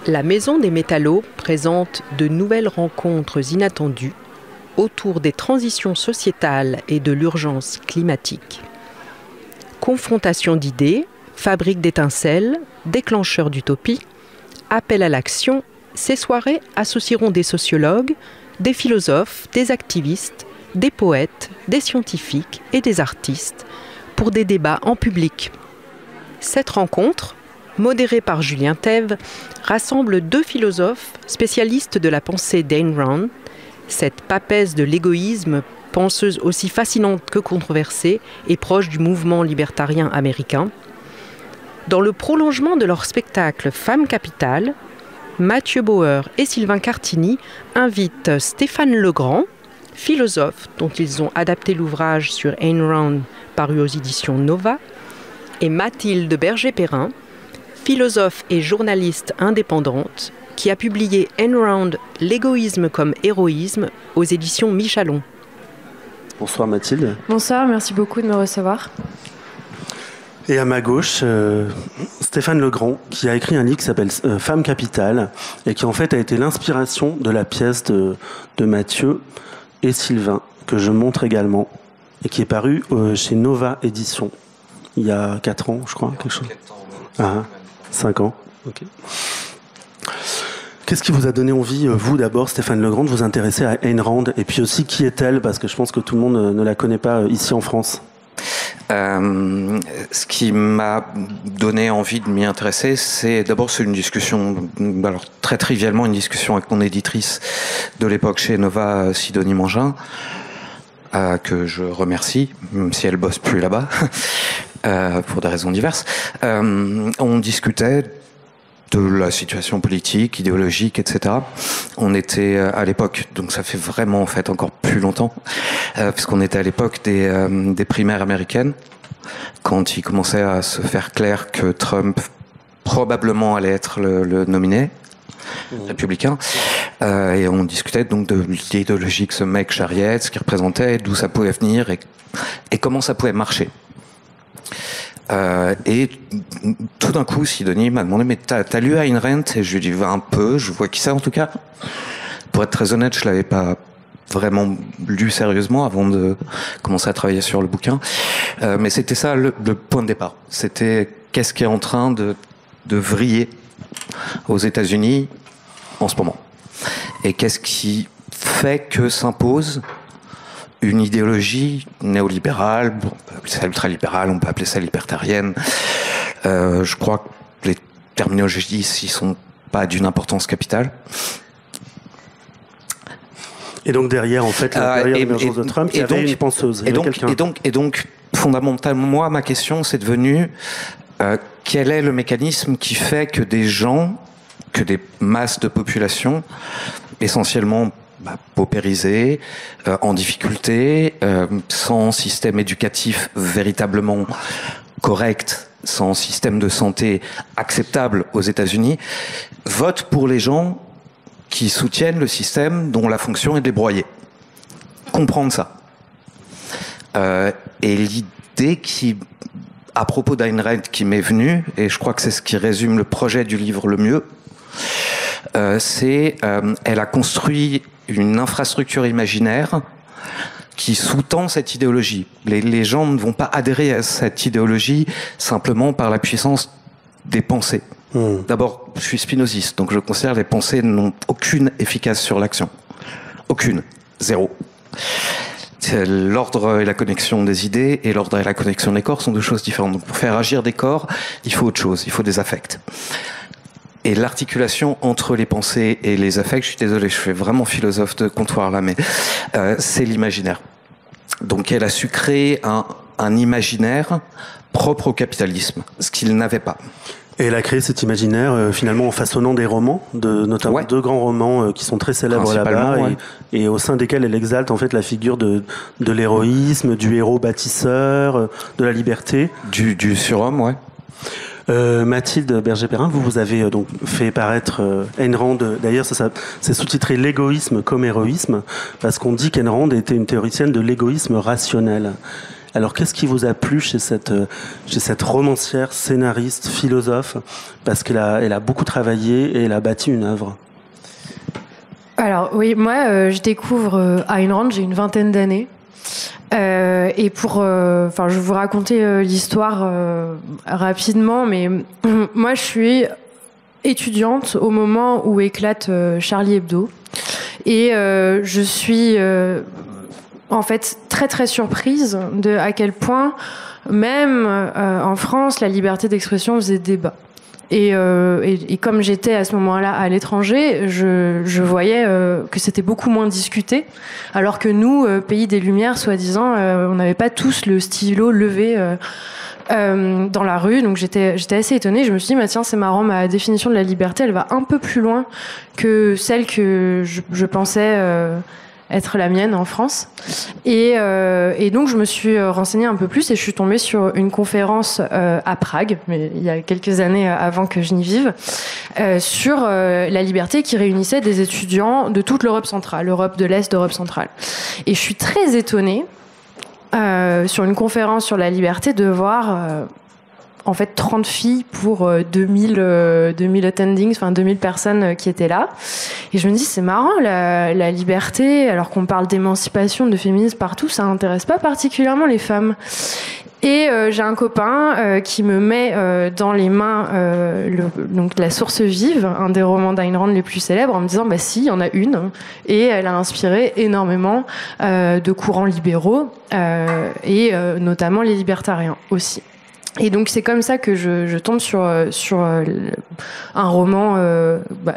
La Maison des Métallos présente de nouvelles rencontres inattendues autour des transitions sociétales et de l'urgence climatique. Confrontation d'idées, fabrique d'étincelles, déclencheur d'utopie, appel à l'action, ces soirées associeront des sociologues, des philosophes, des activistes, des poètes, des scientifiques et des artistes pour des débats en public. Cette rencontre, modérée par Julien Thève, rassemble deux philosophes spécialistes de la pensée d'Ayn Rand, cette papesse de l'égoïsme, penseuse aussi fascinante que controversée et proche du mouvement libertarien américain. Dans le prolongement de leur spectacle Femme Capitale, Mathieu Bauer et Sylvain Cartini invitent Stéphane Legrand, philosophe dont ils ont adapté l'ouvrage sur Ayn Rand paru aux éditions Nova, et Mathilde Berger-Perrin, philosophe et journaliste indépendante, qui a publié Ayn Rand, l'égoïsme comme héroïsme aux éditions Michalon. Bonsoir Mathilde. Bonsoir, merci beaucoup de me recevoir. Et à ma gauche, Stéphane Legrand, qui a écrit un livre qui s'appelle Femme Capitale, et qui en fait a été l'inspiration de la pièce de Mathieu et Sylvain, que je montre également, et qui est paru chez Nova Édition, il y a 4 ans, je crois, quelque chose. 5 ans, ok. Qu'est-ce qui vous a donné envie, vous d'abord, Stéphane Legrand, de vous intéresser à Ayn Rand, et puis aussi qui est-elle, parce que je pense que tout le monde ne la connaît pas ici en France. Ce qui m'a donné envie de m'y intéresser, c'est une discussion, alors très trivialement une discussion avec mon éditrice de l'époque chez Nova, Sidonie Mangin, que je remercie, même si elle bosse plus là-bas, pour des raisons diverses. On discutait de la situation politique, idéologique, etc. On était à l'époque, donc ça fait vraiment en fait encore plus longtemps, puisqu'on était à l'époque des primaires américaines, quand il commençait à se faire clair que Trump probablement allait être le nominé républicain, et on discutait donc de l'idéologie que ce mec charriait, ce qu'il représentait, d'où ça pouvait venir et comment ça pouvait marcher. Et tout d'un coup, Sidonie m'a demandé, mais t'as lu Ayn Rand? Et je lui ai dit, un peu, je vois qui c'est en tout cas. Pour être très honnête, je l'avais pas vraiment lu sérieusement avant de commencer à travailler sur le bouquin. Mais c'était ça le point de départ. C'était qu'est-ce qui est en train de vriller aux États-Unis en ce moment. Et qu'est-ce qui fait que s'impose une idéologie néolibérale, on peut appeler ça ultralibérale, on peut appeler ça libertarienne. Je crois que les terminologies ici sont pas d'une importance capitale. Et donc derrière, en fait, derrière l'émergence de Trump, il y avait une penseuse. Et donc, fondamentalement, moi, ma question, c'est devenu quel est le mécanisme qui fait que des gens, que des masses de population, essentiellement paupérisés, en difficulté, sans système éducatif véritablement correct, sans système de santé acceptable aux États-Unis, votent pour les gens qui soutiennent le système dont la fonction est de les broyer. Comprendre ça. Et l'idée qui, à propos d'Ayn Rand, qui m'est venue, et je crois que c'est ce qui résume le projet du livre le mieux, elle a construit une infrastructure imaginaire qui sous-tend cette idéologie. Les gens ne vont pas adhérer à cette idéologie simplement par la puissance des pensées. D'abord, je suis spinoziste, donc je considère que les pensées n'ont aucune efficace sur l'action. Aucune. Zéro. L'ordre et la connexion des idées et l'ordre et la connexion des corps sont deux choses différentes. Donc pour faire agir des corps, il faut autre chose, il faut des affects. Et l'articulation entre les pensées et les affects, je suis désolé, je fais vraiment philosophe de comptoir là, mais c'est l'imaginaire. Donc elle a su créer un imaginaire propre au capitalisme, ce qu'il n'avait pas. Et elle a créé cet imaginaire finalement en façonnant des romans, notamment 2 grands romans qui sont très célèbres là-bas, et au sein desquels elle exalte en fait la figure de l'héroïsme, du héros bâtisseur, de la liberté. Du surhomme, ouais. Mathilde Berger-Perrin, vous avez donc fait paraître Ayn Rand, d'ailleurs c'est sous-titré L'égoïsme comme héroïsme, parce qu'on dit qu'Ayn Rand était une théoricienne de l'égoïsme rationnel. Alors, qu'est-ce qui vous a plu chez cette romancière, scénariste, philosophe? Parce qu'elle a beaucoup travaillé et elle a bâti une œuvre. Alors oui, moi je découvre Ayn Rand, j'ai une vingtaine d'années. Et je vais vous raconter l'histoire rapidement, mais moi je suis étudiante au moment où éclate Charlie Hebdo. Et je suis en fait très très surprise de à quel point même en France la liberté d'expression faisait débat. Et comme j'étais à ce moment-là à l'étranger, je voyais que c'était beaucoup moins discuté, alors que nous, pays des Lumières, soi-disant, on n'avait pas tous le stylo levé dans la rue. Donc j'étais assez étonnée. Je me suis dit, tiens, c'est marrant, ma définition de la liberté, elle va un peu plus loin que celle que je pensais être la mienne en France. Et donc je me suis renseignée un peu plus et je suis tombée sur une conférence à Prague, mais il y a quelques années avant que je n'y vive, sur la liberté, qui réunissait des étudiants de toute l'Europe centrale, Europe de l'Est, d'Europe centrale. Et je suis très étonnée sur une conférence sur la liberté de voir en fait 30 filles pour 2000 attendings, enfin 2000 personnes qui étaient là. Et je me dis, c'est marrant, la liberté, alors qu'on parle d'émancipation, de féminisme partout, ça n'intéresse pas particulièrement les femmes. Et j'ai un copain qui me met dans les mains donc La Source Vive, un des romans d'Ayn Rand les plus célèbres, en me disant, si, il y en a une. Et elle a inspiré énormément de courants libéraux et notamment les libertariens aussi. Et donc c'est comme ça que je tombe sur un roman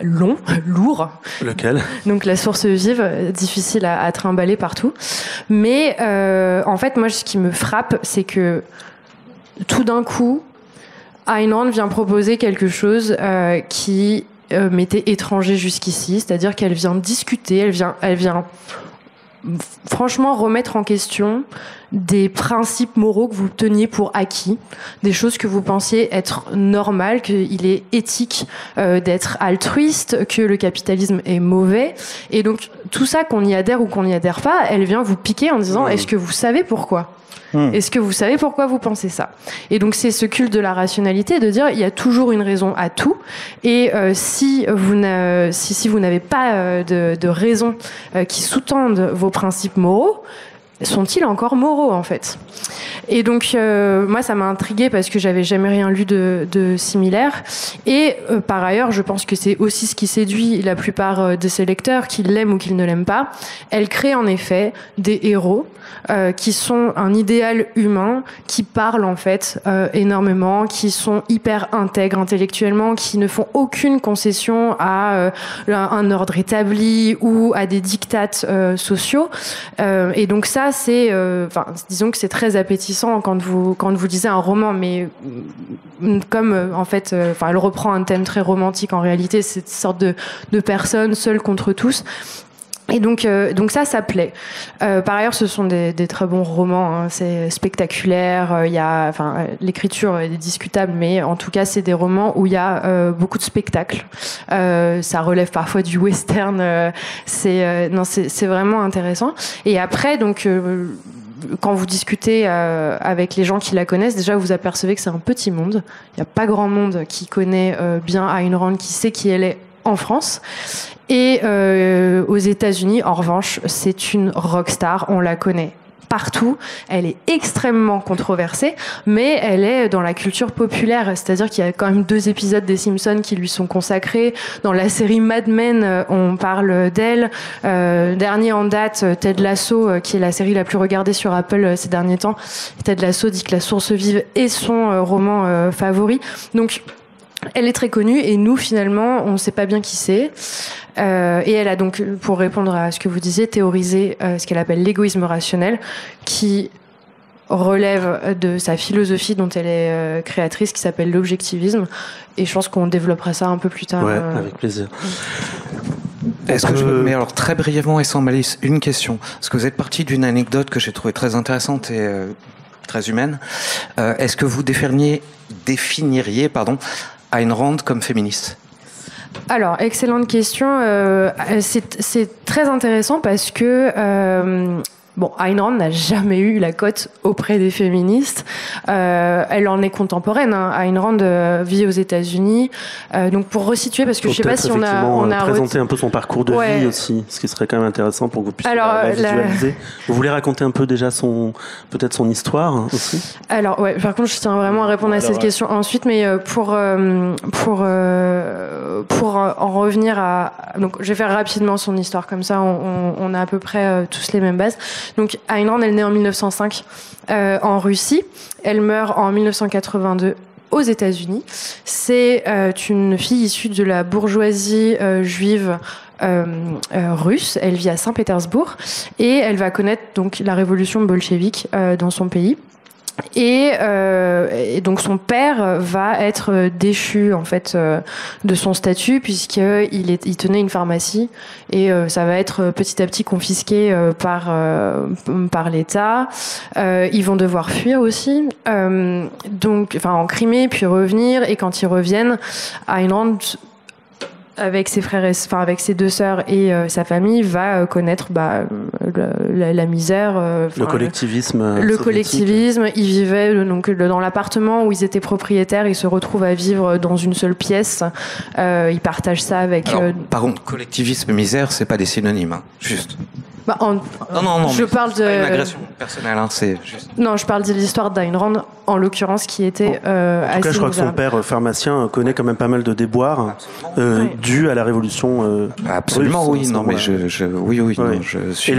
long, lourd. Lequel? Donc La Source Vive, difficile à trimballer partout. Mais en fait, moi, ce qui me frappe, c'est que tout d'un coup, Ayn Rand vient proposer quelque chose qui m'était étranger jusqu'ici, c'est-à-dire qu'elle vient discuter, elle vient franchement remettre en question des principes moraux que vous teniez pour acquis, des choses que vous pensiez être normales, qu'il est éthique d'être altruiste, que le capitalisme est mauvais. Et donc tout ça, qu'on y adhère ou qu'on n'y adhère pas, elle vient vous piquer en disant, est-ce que vous savez pourquoi ? Est-ce que vous savez pourquoi vous pensez ça? Et donc c'est ce culte de la rationalité, de dire il y a toujours une raison à tout, et si vous n'avez pas de raisons qui sous-tendent vos principes moraux, sont-ils encore moraux en fait? Et donc moi ça m'a intriguée parce que j'avais jamais rien lu de similaire, et par ailleurs je pense que c'est aussi ce qui séduit la plupart de ses lecteurs, qu'ils l'aiment ou qu'ils ne l'aiment pas. Elle crée en effet des héros qui sont un idéal humain, qui parlent en fait énormément, qui sont hyper intègres intellectuellement, qui ne font aucune concession à un ordre établi ou à des dictates sociaux, et donc ça c'est disons que c'est très appétissant quand vous lisez un roman, mais comme en fait elle reprend un thème très romantique en réalité, cette sorte de personnes seules contre tous. Et donc ça plaît. Par ailleurs, ce sont des très bons romans, hein. C'est spectaculaire. L'écriture est discutable, mais en tout cas, c'est des romans où il y a beaucoup de spectacles. Ça relève parfois du western. C'est vraiment intéressant. Et après, donc quand vous discutez avec les gens qui la connaissent, déjà vous apercevez que c'est un petit monde. Il n'y a pas grand monde qui connaît bien Ayn Rand, qui sait qui elle est en France. Et aux États-Unis, en revanche, c'est une rockstar, on la connaît partout. Elle est extrêmement controversée, mais elle est dans la culture populaire, c'est-à-dire qu'il y a quand même 2 épisodes des Simpsons qui lui sont consacrés. Dans la série Mad Men, on parle d'elle. Dernier en date, Ted Lasso, qui est la série la plus regardée sur Apple ces derniers temps. Ted Lasso dit que La Source Vive est son roman favori. Donc elle est très connue, et nous finalement on ne sait pas bien qui c'est. Et elle a donc, pour répondre à ce que vous disiez, théorisé ce qu'elle appelle l'égoïsme rationnel, qui relève de sa philosophie dont elle est créatrice, qui s'appelle l'objectivisme. Et je pense qu'on développera ça un peu plus tard. Ouais, avec plaisir. Est-ce que je peux, mais alors très brièvement et sans malice, une question. Parce que vous êtes parti d'une anecdote que j'ai trouvée très intéressante et très humaine. Est-ce que vous définiriez Ayn Rand comme féministe? Alors, excellente question. C'est très intéressant parce que Bon, Ayn Rand n'a jamais eu la cote auprès des féministes. Elle en est contemporaine. Hein. Ayn Rand vit aux États-Unis. Donc pour resituer, parce que je sais pas si on a présenter un peu son parcours de vie aussi, ce qui serait quand même intéressant pour que vous puissiez la visualiser. Vous voulez raconter un peu déjà peut-être son histoire aussi? Alors ouais, par contre, je tiens vraiment à répondre à cette question ensuite, mais pour en revenir à, donc je vais faire rapidement son histoire, comme ça on a à peu près tous les mêmes bases. Donc Ayn Rand, elle est née en 1905 en Russie. Elle meurt en 1982 aux États-Unis. C'est une fille issue de la bourgeoisie juive russe. Elle vit à Saint-Pétersbourg et elle va connaître donc la révolution bolchevique dans son pays. Et donc son père va être déchu en fait de son statut puisqu'il tenait une pharmacie et ça va être petit à petit confisqué par l'État. Ils vont devoir fuir aussi, donc enfin en Crimée puis revenir, et quand ils reviennent, Ayn Rand avec ses frères, avec ses deux sœurs et sa famille, va connaître la misère, le collectivisme. Le collectivisme. Ils vivaient donc dans l'appartement où ils étaient propriétaires. Ils se retrouvent à vivre dans une seule pièce. Ils partagent ça avec. Alors, par contre, collectivisme, misère, c'est pas des synonymes, hein, juste. Non, je parle de une agression personnelle, hein, c'est juste. Non, je parle de l'histoire d'Ayn Rand, en l'occurrence, qui était en tout cas, je crois que son père, pharmacien, connaît quand même pas mal de déboires dus à la révolution. Absolument, russe, oui. Non, mais je suis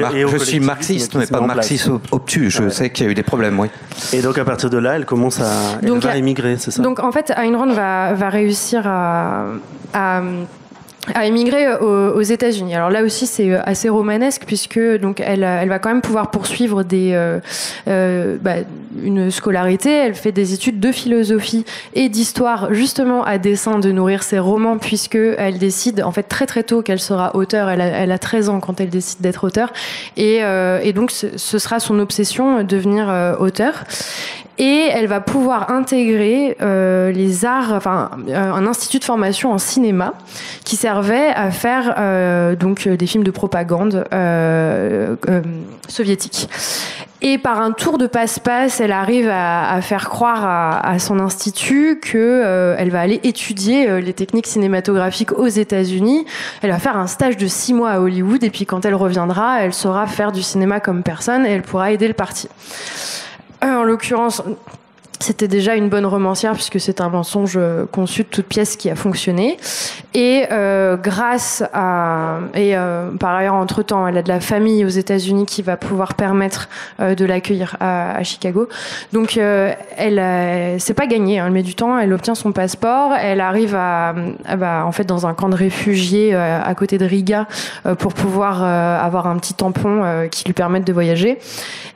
marxiste, mais pas marxiste obtus. Je sais qu'il y a eu des problèmes, oui. Et donc, à partir de là, elle commence à émigrer, c'est ça? Donc, en fait, Ayn Rand va réussir à émigrer aux États-Unis. Alors là aussi, c'est assez romanesque puisque donc elle va quand même pouvoir poursuivre une scolarité. Elle fait des études de philosophie et d'histoire justement à dessein de nourrir ses romans, puisque elle décide en fait très très tôt qu'elle sera auteure. Elle a 13 ans quand elle décide d'être auteure et donc ce sera son obsession, devenir auteure. Et elle va pouvoir intégrer les arts, un institut de formation en cinéma qui servait à faire donc des films de propagande soviétiques. Et par un tour de passe-passe, elle arrive à faire croire à son institut que elle va aller étudier les techniques cinématographiques aux États-Unis. Elle va faire un stage de 6 mois à Hollywood et puis quand elle reviendra, elle saura faire du cinéma comme personne et elle pourra aider le parti. En l'occurrence, c'était déjà une bonne romancière puisque c'est un mensonge conçu de toute pièce qui a fonctionné. Et grâce à... par ailleurs, entre-temps, elle a de la famille aux États-Unis qui va pouvoir permettre de l'accueillir à Chicago. Donc, c'est pas gagné, hein, elle met du temps, elle obtient son passeport, elle arrive en fait, dans un camp de réfugiés à côté de Riga pour pouvoir avoir un petit tampon qui lui permette de voyager.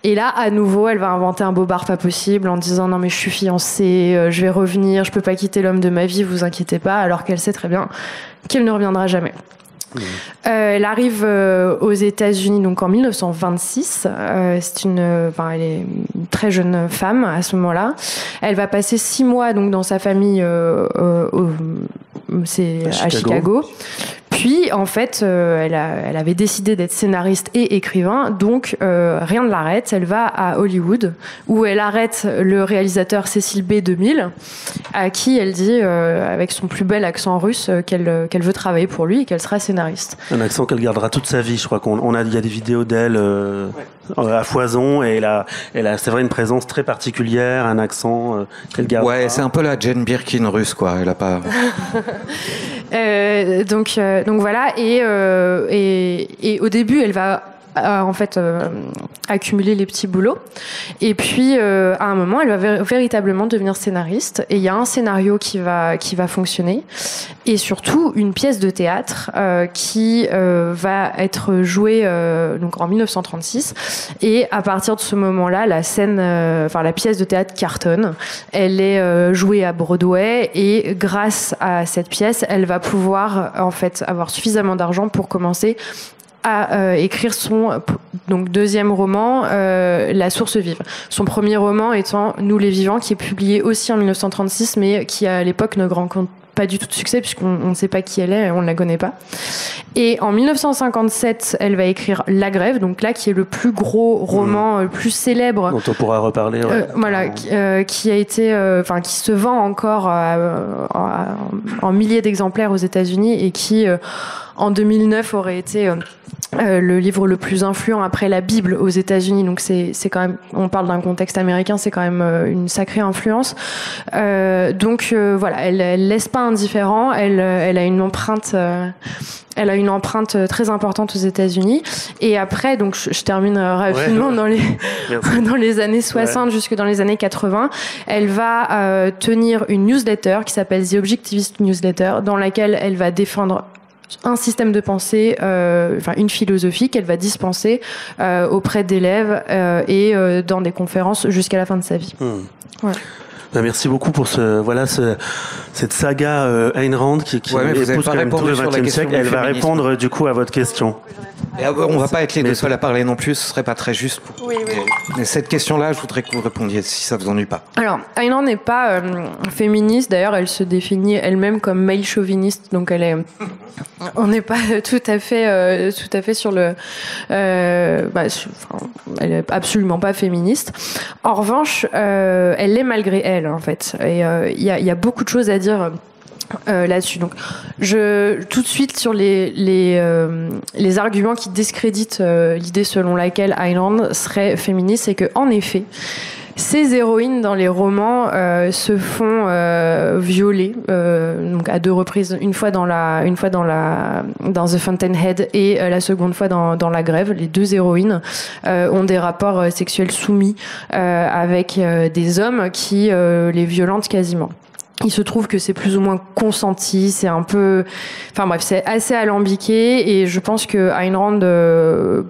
Et là, à nouveau, elle va inventer un bobard pas possible en disant « Non mais je suis fiancée, je vais revenir, je peux pas quitter l'homme de ma vie, vous inquiétez pas », alors qu'elle sait très bien qu'elle ne reviendra jamais. Elle arrive aux États-Unis donc en 1926. Elle est une très jeune femme à ce moment-là. Elle va passer 6 mois donc dans sa famille à Chicago. Puis, en fait, elle avait décidé d'être scénariste et écrivain, donc rien ne l'arrête. Elle va à Hollywood, où elle arrête le réalisateur Cecil B. 2000, à qui elle dit, avec son plus bel accent russe, qu'elle veut travailler pour lui et qu'elle sera scénariste. Un accent qu'elle gardera toute sa vie, je crois il y a des vidéos d'elle à foison, et elle a c'est vrai une présence très particulière, un accent qu'elle garde. Ouais, c'est un peu la Jane Birkin russe, quoi. Elle a pas. Donc voilà, et au début, elle va en fait accumuler les petits boulots, et puis à un moment, elle va véritablement devenir scénariste. Et il y a un scénario qui va fonctionner, et surtout une pièce de théâtre qui va être jouée donc en 1936. Et à partir de ce moment-là, la pièce de théâtre cartonne. Elle est jouée à Broadway, et grâce à cette pièce, elle va pouvoir en fait avoir suffisamment d'argent pour commencer à écrire son deuxième roman, La Source Vive. Son premier roman étant Nous les vivants, qui est publié aussi en 1936, mais qui à l'époque ne rencontre pas du tout de succès puisqu'on ne sait pas qui elle est, on ne la connaît pas. Et en 1957, elle va écrire La Grève, donc là qui est le plus gros roman, le plus célèbre, dont on pourra reparler. Qui a été, qui se vend encore en milliers d'exemplaires aux États-Unis et qui en 2009 aurait été le livre le plus influent après la Bible aux États-Unis. Donc c'est quand même, on parle d'un contexte américain, c'est quand même une sacrée influence. Voilà, elle laisse pas indifférent. Elle a une empreinte. Elle a une empreinte très importante aux États-Unis. Et après, donc je termine rapidement dans les années 60 jusque dans les années 80, elle va tenir une newsletter qui s'appelle The Objectivist Newsletter, dans laquelle elle va défendre un système de pensée, une philosophie qu'elle va dispenser auprès d'élèves et dans des conférences jusqu'à la fin de sa vie. Voilà. Merci beaucoup pour cette saga Ayn Rand qui épouse quand même tout le XXe siècle. Elle va répondre du coup à votre question. Et on va pas être les deux seuls à parler non plus, ce serait pas très juste. Oui. Mais cette question-là, je voudrais que vous répondiez, si ça vous ennuie pas. Alors, Ayn Rand n'est pas féministe. D'ailleurs, elle se définit elle-même comme male chauviniste. Donc, on n'est pas tout à fait sur le. Elle est absolument pas féministe. En revanche, elle l'est malgré elle, en fait. Et il y a beaucoup de choses à dire. Là-dessus. Donc, tout de suite sur les arguments qui discréditent l'idée selon laquelle Ayn Rand serait féministe, c'est que en effet, ces héroïnes dans les romans se font violer, donc à 2 reprises, une fois dans The Fountainhead et la seconde fois dans La Grève. Les 2 héroïnes ont des rapports sexuels soumis avec des hommes qui les violentent quasiment. Il se trouve que c'est plus ou moins consenti, c'est un peu... Enfin bref, c'est assez alambiqué et je pense que Ayn Rand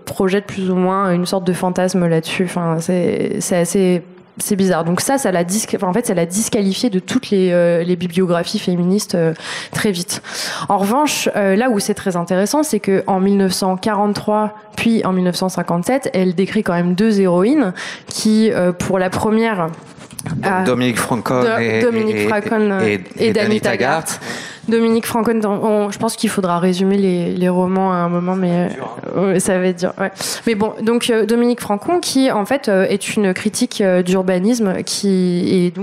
projette plus ou moins une sorte de fantasme là-dessus. Enfin, c'est assez... C'est bizarre. Donc ça l'a disqualifié de toutes les bibliographies féministes très vite. En revanche, là où c'est très intéressant, c'est que en 1943 puis en 1957, elle décrit quand même 2 héroïnes qui, pour la première... Dominique Francon et Danny Taggart. Dominique Francon, je pense qu'il faudra résumer les romans à un moment, mais ça va être dur. Ouais. Mais bon, donc Dominique Francon, qui en fait est une critique d'urbanisme qui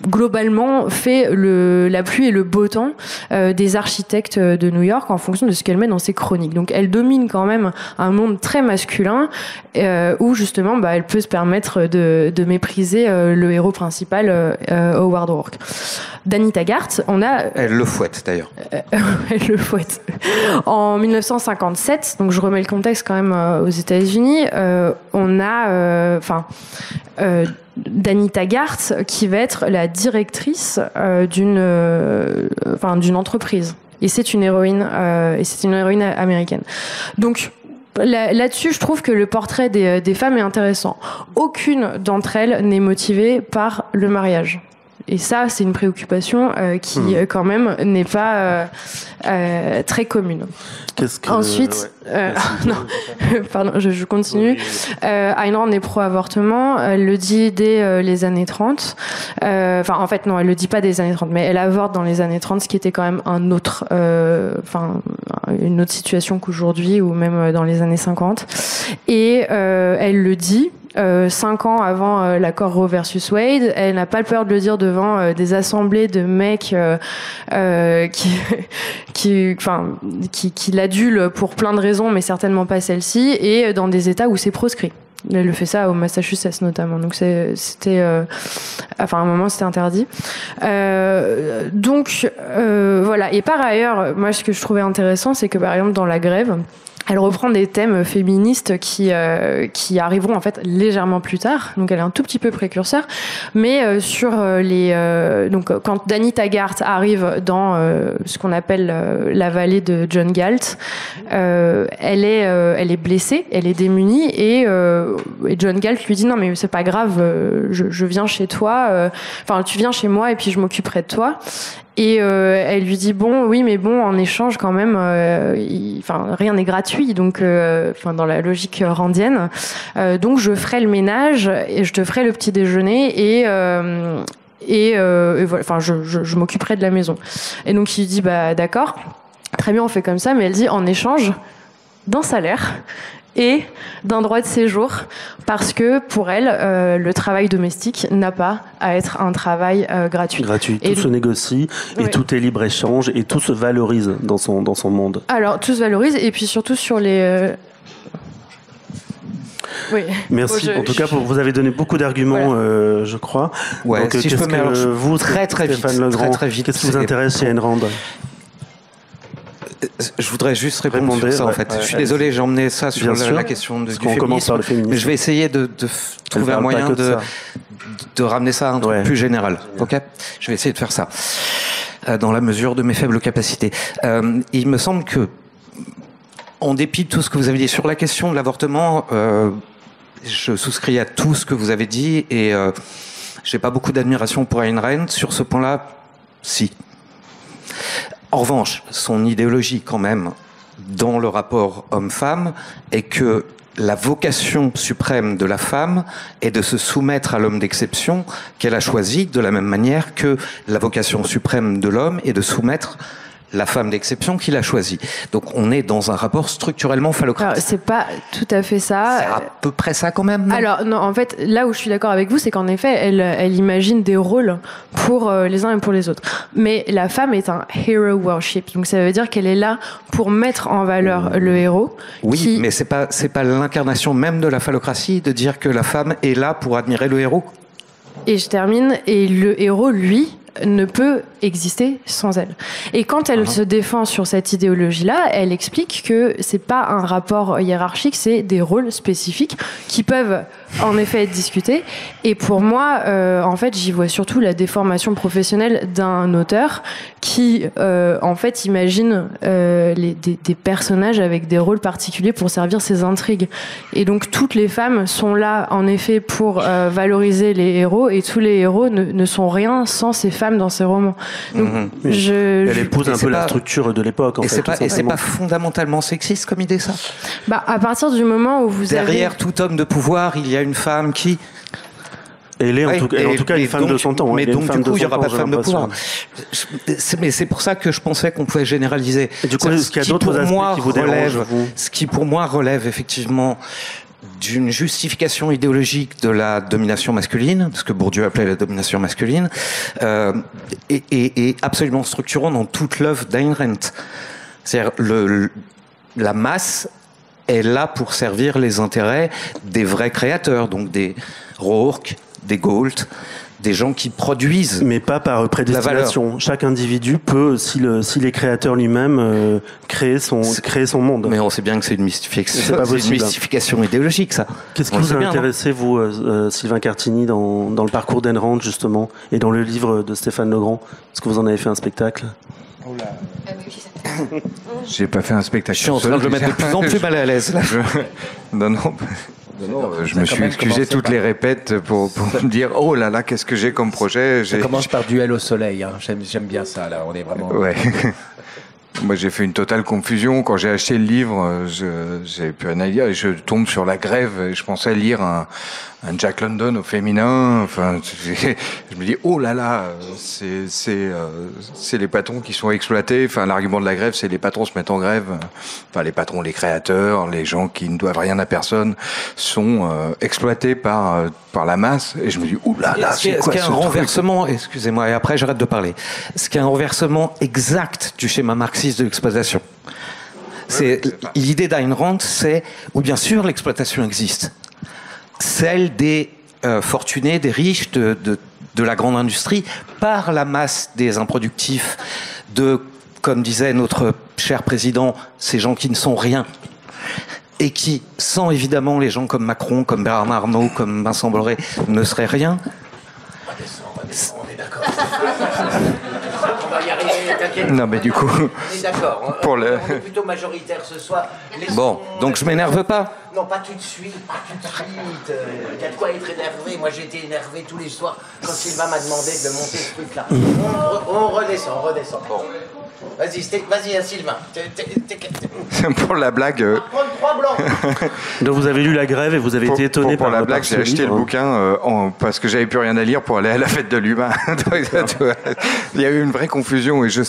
globalement fait la pluie et le beau temps des architectes de New York en fonction de ce qu'elle met dans ses chroniques. Donc elle domine quand même un monde très masculin où justement elle peut se permettre de mépriser le héros principal, Howard Rourke. Danny Taggart, elle le fouette d'ailleurs. Elle le fouette. En 1957, donc je remets le contexte quand même aux États-Unis, on a Danny Taggart qui va être la directrice d'une entreprise. Et c'est une héroïne américaine. Donc là-dessus, je trouve que le portrait des femmes est intéressant. Aucune d'entre elles n'est motivée par le mariage. Et ça, c'est une préoccupation qui, quand même, n'est pas très commune. Ensuite, non, pardon, je continue. Ayn Rand est pro-avortement. Elle le dit dès les années 30. En fait, non, elle le dit pas des années 30, mais elle avorte dans les années 30, ce qui était quand même une autre situation qu'aujourd'hui, ou même dans les années 50. Et elle le dit 5 ans avant l'accord Roe versus Wade. Elle n'a pas peur de le dire devant des assemblées de mecs qui l'adulent pour plein de raisons, mais certainement pas celle-ci, et dans des États où c'est proscrit. Elle le fait ça au Massachusetts notamment, donc c'était à un moment c'était interdit. Voilà. Et par ailleurs, moi ce que je trouvais intéressant, c'est que par exemple dans La Grève, elle reprend des thèmes féministes qui arriveront en fait légèrement plus tard. Donc elle est un tout petit peu précurseur, mais sur donc quand Danny Taggart arrive dans ce qu'on appelle la vallée de John Galt, elle est blessée, elle est démunie et John Galt lui dit non mais c'est pas grave, je viens chez toi, tu viens chez moi et puis je m'occuperai de toi. Et elle lui dit en échange quand même, rien n'est gratuit, donc dans la logique randienne, donc je ferai le ménage et je te ferai le petit déjeuner et voilà, enfin, je m'occuperai de la maison. Et donc il dit bah d'accord, très bien, on fait comme ça, mais elle dit en échange d'un salaire et d'un droit de séjour, parce que pour elle, le travail domestique n'a pas à être un travail gratuit. Tout se négocie, et tout est libre-échange, et tout se valorise dans son monde. Alors, tout se valorise, et puis surtout sur les... Oui. Merci. En tout cas, vous avez donné beaucoup d'arguments, voilà. Je crois. Ouais, donc, si je peux vous, très Stéphane Legrand, qu'est-ce qui vous intéresse chez Ayn Rand? Je voudrais juste répondre sur ça, en fait. Je suis désolé, j'ai emmené ça sur la question du féminisme, mais je vais essayer de trouver un moyen de ramener ça à un truc plus général. Ok ? Je vais essayer de faire ça, dans la mesure de mes faibles capacités. Il me semble que, en dépit de tout ce que vous avez dit sur la question de l'avortement, je souscris à tout ce que vous avez dit, et j'ai pas beaucoup d'admiration pour Ayn Rand. Sur ce point-là, si. En revanche, son idéologie quand même dans le rapport homme-femme est que la vocation suprême de la femme est de se soumettre à l'homme d'exception qu'elle a choisi, de la même manière que la vocation suprême de l'homme est de soumettre la femme d'exception qu'il a choisie. Donc on est dans un rapport structurellement phallocratique. C'est pas tout à fait ça. C'est à peu près ça quand même, non ? Alors non, en fait, là où je suis d'accord avec vous, c'est qu'en effet, elle imagine des rôles pour les uns et pour les autres. Mais la femme est un hero worship, donc ça veut dire qu'elle est là pour mettre en valeur le héros. Oui, mais c'est pas l'incarnation même de la phallocratie de dire que la femme est là pour admirer le héros. Et je termine, et le héros, lui, ne peut exister sans elle. Et quand elle se défend sur cette idéologie-là, elle explique que c'est pas un rapport hiérarchique, c'est des rôles spécifiques qui peuvent en effet être discutés. Et pour moi, en fait, j'y vois surtout la déformation professionnelle d'un auteur qui, en fait, imagine des personnages avec des rôles particuliers pour servir ses intrigues. Et donc, toutes les femmes sont là, en effet, pour valoriser les héros, et tous les héros ne sont rien sans ces femmes dans ces romans. Donc, elle épouse un peu la structure de l'époque, en fait. Et c'est pas fondamentalement sexiste comme idée, ça ? Bah, à partir du moment où vous Derrière tout homme de pouvoir, il y a une femme qui... Elle est en tout cas une femme de son temps. Mais donc, du coup, il n'y aura pas de femme de pouvoir. Mais c'est pour ça que je pensais qu'on pouvait généraliser. Et du coup, est-ce qu'il y a d'autres aspects qui vous dérangent, vous ? Ce qui, pour moi, relève effectivement d'une justification idéologique de la domination masculine, ce que Bourdieu appelait la domination masculine, et absolument structurant dans toute l'œuvre d'Ayn Rand. C'est-à-dire, la masse est là pour servir les intérêts des vrais créateurs, donc des Rourke, des Gault, des gens qui produisent. Mais pas par prédestination. Chaque individu peut, s'il est créateur lui-même, créer son monde. Mais on sait bien que c'est une mystification. C'est une mystification idéologique, ça. Qu'est-ce qui vous a intéressé, vous, Sylvain Cartini, dans le parcours d'Ayn Rand, justement, et dans le livre de Stéphane Legrand ? Est-ce que vous en avez fait un spectacle ? J'ai pas fait un spectacle. Je suis en train de le mettre de plus en plus mal à l'aise, là. Non, je me suis excusé toutes les répètes pour me dire oh là là, qu'est-ce que j'ai comme projet. Ça commence par Duel au soleil, hein. J'aime bien ça, là, on est vraiment... Ouais. Moi, j'ai fait une totale confusion. Quand j'ai acheté le livre, j'avais plus rien à lire et je tombe sur la grève et je pensais lire un Jack London au féminin. Enfin, je me dis, oh là là, c'est les patrons qui sont exploités. Enfin, l'argument de la grève, c'est les patrons se mettent en grève. Enfin, les patrons, les créateurs, les gens qui ne doivent rien à personne sont exploités par la masse. Et je me dis, oh là là, c'est quoi ce truc ? Ce qui est un renversement, excusez-moi, et après j'arrête de parler. Ce qui est un renversement exact du schéma marxiste de l'exploitation. C'est l'idée d'Ayn Rand, c'est où bien sûr l'exploitation existe. Celle des fortunés, des riches, de la grande industrie, par la masse des improductifs, comme disait notre cher président, ces gens qui ne sont rien, et qui, sans évidemment les gens comme Macron, comme Bernard Arnault, comme Vincent Bolloré, ne seraient rien. On est d'accord. On va y arriver, t'inquiète. Non, mais du coup... On est d'accord. On est plutôt majoritaire ce soir. Bon, donc je m'énerve pas. Non, pas tout de suite, Il y a de quoi être énervé. Moi, j'ai été énervé tous les soirs quand Sylvain m'a demandé de monter ce truc-là. On redescend. Bon. Vas-y, Sylvain. Pour la blague. Prendre 3 blancs. Donc vous avez lu La Grève et vous avez été étonné pour par la blague, ce j'ai acheté livre. le bouquin parce que j'avais plus rien à lire pour aller à la fête de l'humain. Il y a eu une vraie confusion et je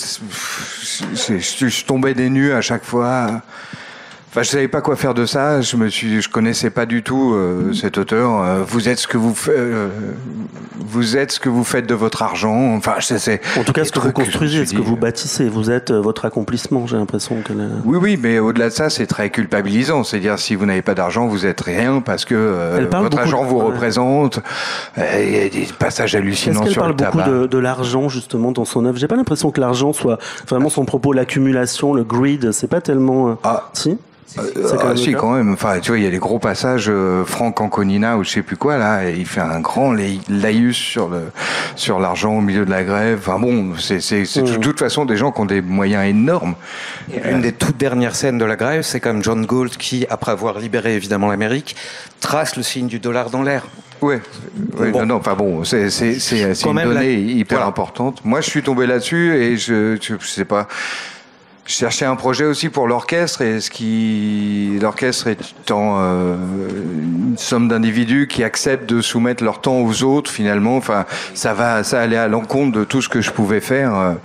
tombais des nues à chaque fois. Enfin, je savais pas quoi faire de ça. Je connaissais pas du tout cet auteur. Vous êtes ce que vous faites de votre argent. Enfin, c'est En tout cas, ce que vous construisez, ce que vous bâtissez, vous êtes votre accomplissement. J'ai l'impression que. Oui, mais au-delà de ça, c'est très culpabilisant. C'est-à-dire, si vous n'avez pas d'argent, vous êtes rien parce que votre argent vous représente. Il y a des passages hallucinants sur le tabac. Est-ce qu'elle parle beaucoup de l'argent justement dans son œuvre? J'ai pas l'impression que l'argent soit vraiment son propos, l'accumulation, le greed. C'est pas tellement. Si. Quand même. Enfin, tu vois, il y a des gros passages. Franck Anconina ou je sais plus quoi là, il fait un grand laïus sur l'argent au milieu de la grève. Enfin bon, c'est de toute façon des gens qui ont des moyens énormes. Et une des toutes dernières scènes de la grève, c'est quand même John Gould qui, après avoir libéré évidemment l'Amérique, trace le signe du dollar dans l'air. Ouais. Non, enfin bon, c'est une donnée hyper importante. Moi, je suis tombé là-dessus et je sais pas. Je cherchais un projet aussi pour l'orchestre et l'orchestre étant une somme d'individus qui acceptent de soumettre leur temps aux autres finalement. Enfin, ça allait à l'encontre de tout ce que je pouvais faire